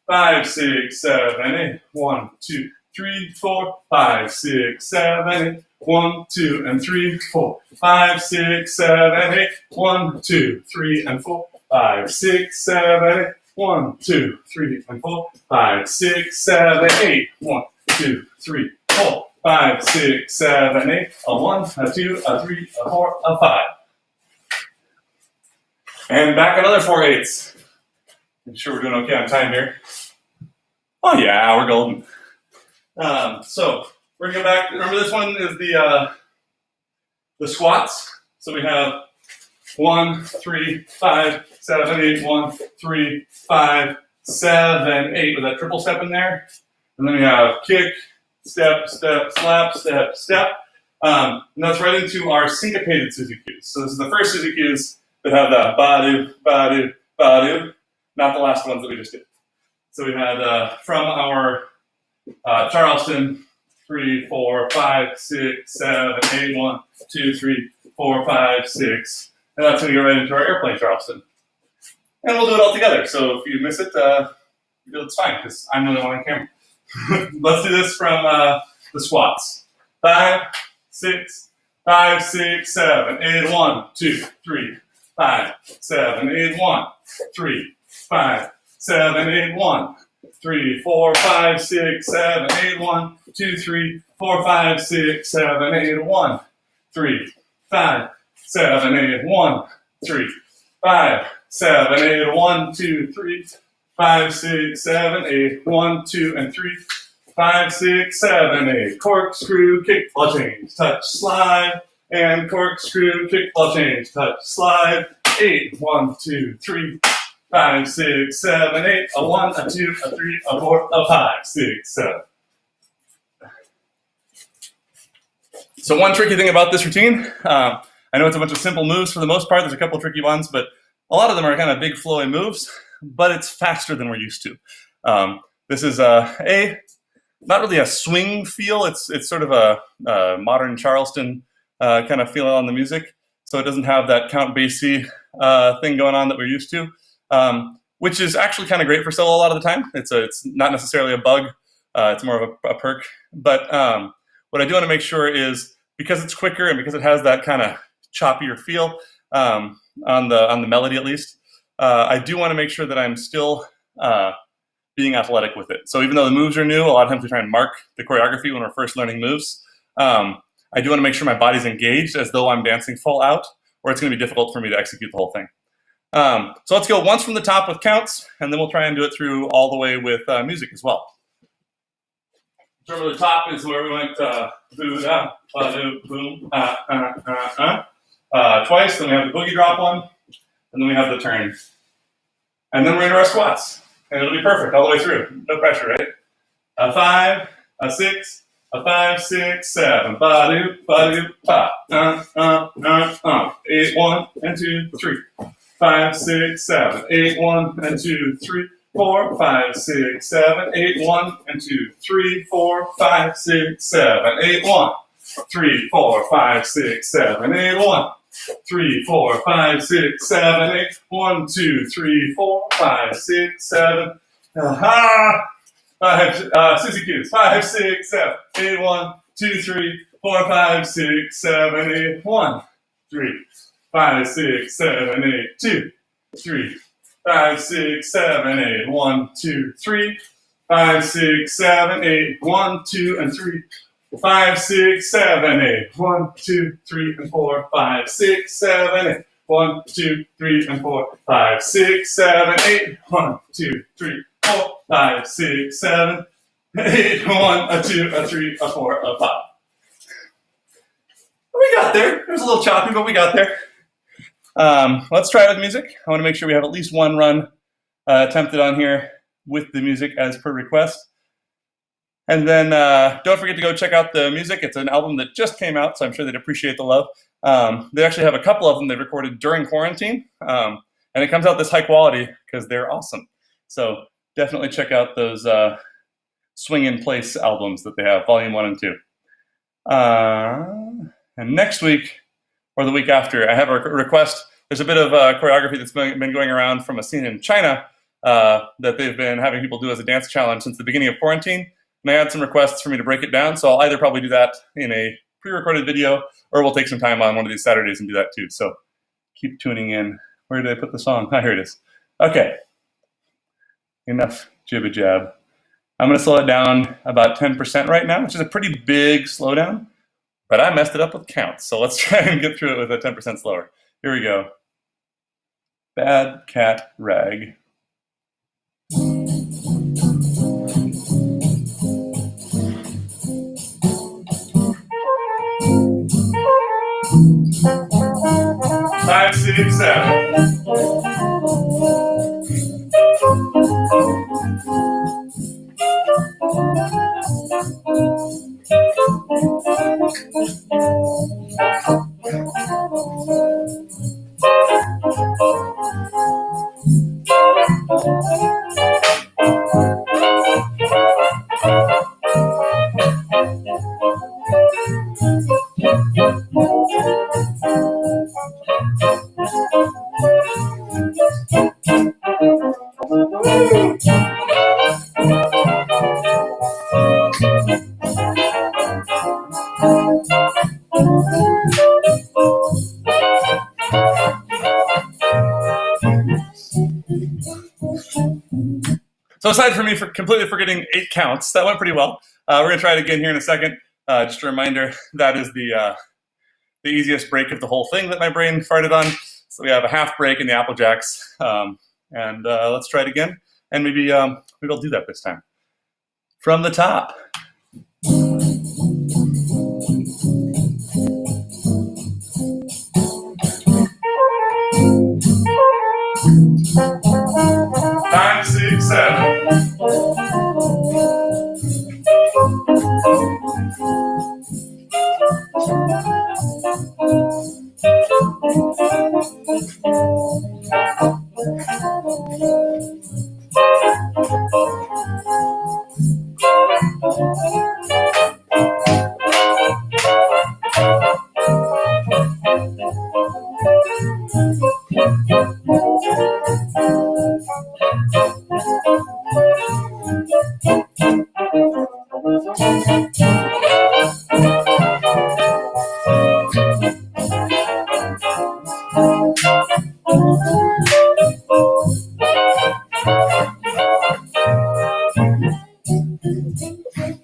A: 5, 6, 7, 8. 1, 2, 3, 4. 5, 6, 7, 8. 1, 2, and 3, 4. 5, 6, 7, 8. 1, 2, 3, and 4. 5, 6, 7, 8. 1, 2, 3, and 4. 5, 6, 7, 8. 1, 2, 3, 4. 5, 6, 7, 8. A 1, a 2, a 3, a 4, a 5. And back another 4 8s. I'm sure we're doing okay on time here. Oh yeah, we're golden. So we're gonna go back. Remember, this one is the squats. So we have 1, 3, 5, 7, 8. 1, 3, 5, 7, 8 with that triple step in there. And then we have kick, step, step, slap, step, step. And that's right into our syncopated Suzuki's. So this is the first Suzuki's that have the ba-do, ba-do, ba-do, not the last ones that we just did. So we had from our Charleston, 3, 4, 5, 6, 7, 8, 1, 2, 3, 4, 5, 6. And that's going to go right into our airplane Charleston. And we'll do it all together. So if you miss it, it's fine, because I'm the only one on camera. Let's do this from the squats. 5, 6, 5, 6, 7, 8, 1, 2, 3, 5, 7, 8, 1, 3, 5, 7, 8, 1, 3, 4, 5, 6, 7, 8, 1, 2, 3, 4, 5, 6, 7, 8, 1, 3, 5, 7, 8, 1, 3, 5, 7, 8, 1, 2, 3, 5, 6, 7, 8, 1, 2, and 3, 5, 6, 7, 8. Corkscrew, kickball change, touch, slide, and corkscrew, kickball change, touch, slide. 8, 1, 2, 3, 5, 6, 7, 8. A 1, a 2, a 3, a 4, a 5, 6, 7. So one tricky thing about this routine, I know it's a bunch of simple moves for the most part. There's a couple of tricky ones, but a lot of them are kind of big flowing moves, but it's faster than we're used to. This is not really a swing feel. It's sort of a modern Charleston kind of feel on the music. So it doesn't have that Count Basie thing going on that we're used to, which is actually kind of great for solo a lot of the time. It's not necessarily a bug. It's more of a perk. But what I do want to make sure is, because it's quicker and because it has that kind of choppier feel on the melody at least, I do want to make sure that I'm still being athletic with it. So even though the moves are new, a lot of times we try and mark the choreography when we're first learning moves. I do want to make sure my body's engaged as though I'm dancing full out, or it's going to be difficult for me to execute the whole thing. So let's go once from the top with counts, and then we'll try and do it through all the way with music as well. So the top is where we went boo-da, ba-do, boom, twice. Then we have the boogie drop one, and then we have the turn. And then we're into our squats, and it'll be perfect all the way through. No pressure, right? A 5, a 6, a 5, 6, 7, ba-do, ba-do, ba, 8, 1, and 2, 3, 5, 6, 7, 8, 1, and 2, 3, 4, 5, 6, 7, 8, 1, and 2, 3, 4, 5, 6, 7, 8, 1, 3, 4, 5, 6, 7, 8, 1, 3, 4, 5, 6, 7, 8, 1, 2, 3, 4, 5, 6, 7, Suzy Q's, 5, 6, 7, 8, 1, 2, 3, 4, 5, 6, 7, 8, 1, 3, 5, 6, 7, 8, 2, 3, 5, 6, 7, 8, 1, 2, 3, 5, 6, 7, 8, 1, 2, and 3, 5, 6, 7, 8, 1, 2, 3, and 4, 5, 6, 7, 8, 1, 2, 3, and 4, 5, 6, 7, 8, 1, 2, 3, 4, 5, 6, 7, 8, 1, a 2, a 3, a 4, a 5. We got there. It was a little choppy, but we got there. Let's try it with music. I want to make sure we have at least one run attempted on here with the music as per request. And then don't forget to go check out the music. It's an album that just came out, so I'm sure they'd appreciate the love. They actually have a couple of them they recorded during quarantine. And it comes out this high quality because they're awesome. So definitely check out those Swing in Place albums that they have, Volume 1 and 2. And next week, or the week after. I have a request. There's a bit of choreography that's been going around from a scene in China that they've been having people do as a dance challenge since the beginning of quarantine. And I had some requests for me to break it down, so I'll either probably do that in a pre-recorded video, or we'll take some time on one of these Saturdays and do that too. So keep tuning in. Where did I put the song? Oh, here it is. Okay. Enough jibba-jab. I'm going to slow it down about 10% right now, which is a pretty big slowdown, but I messed it up with counts. So let's try and get through it with a 10% slower. Here we go. Bad cat rag. Five, six, seven. So aside from me completely forgetting 8 counts, that went pretty well. We're going to try it again here in a second. Just a reminder, that is the easiest break of the whole thing that my brain farted on. So we have a half break in the Apple Jacks. And let's try it again. And maybe I'll do that this time. From the top. 5, 6, 7.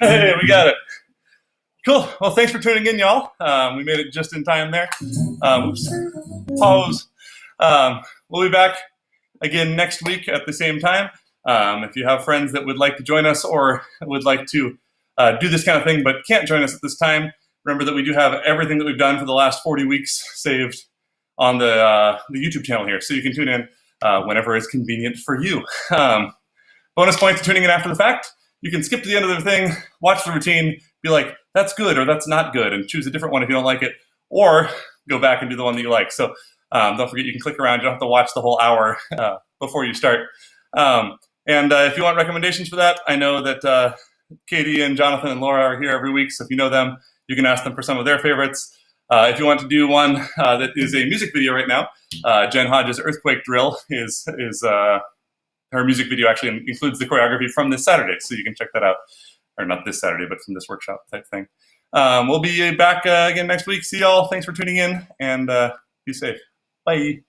A: Hey, we got it. Cool. Well, thanks for tuning in, y'all. We made it just in time there. Oops. Pause. We'll be back again next week at the same time. If you have friends that would like to join us or would like to do this kind of thing but can't join us at this time, remember that we do have everything that we've done for the last 40 weeks saved on the YouTube channel here, so you can tune in whenever it's convenient for you. Bonus points for tuning in after the fact. You can skip to the end of the thing, watch the routine, be like, that's good or that's not good, and choose a different one if you don't like it, or go back and do the one that you like. So don't forget, you can click around. You don't have to watch the whole hour before you start. And if you want recommendations for that, I know that Katie and Jonathan and Laura are here every week, so if you know them, you can ask them for some of their favorites. If you want to do one that is a music video right now, Jen Hodges' Earthquake Drill is her music video actually includes the choreography from this Saturday, so you can check that out. Or not this Saturday, but from this workshop type thing. We'll be back again next week. See y'all. Thanks for tuning in, and be safe. Bye.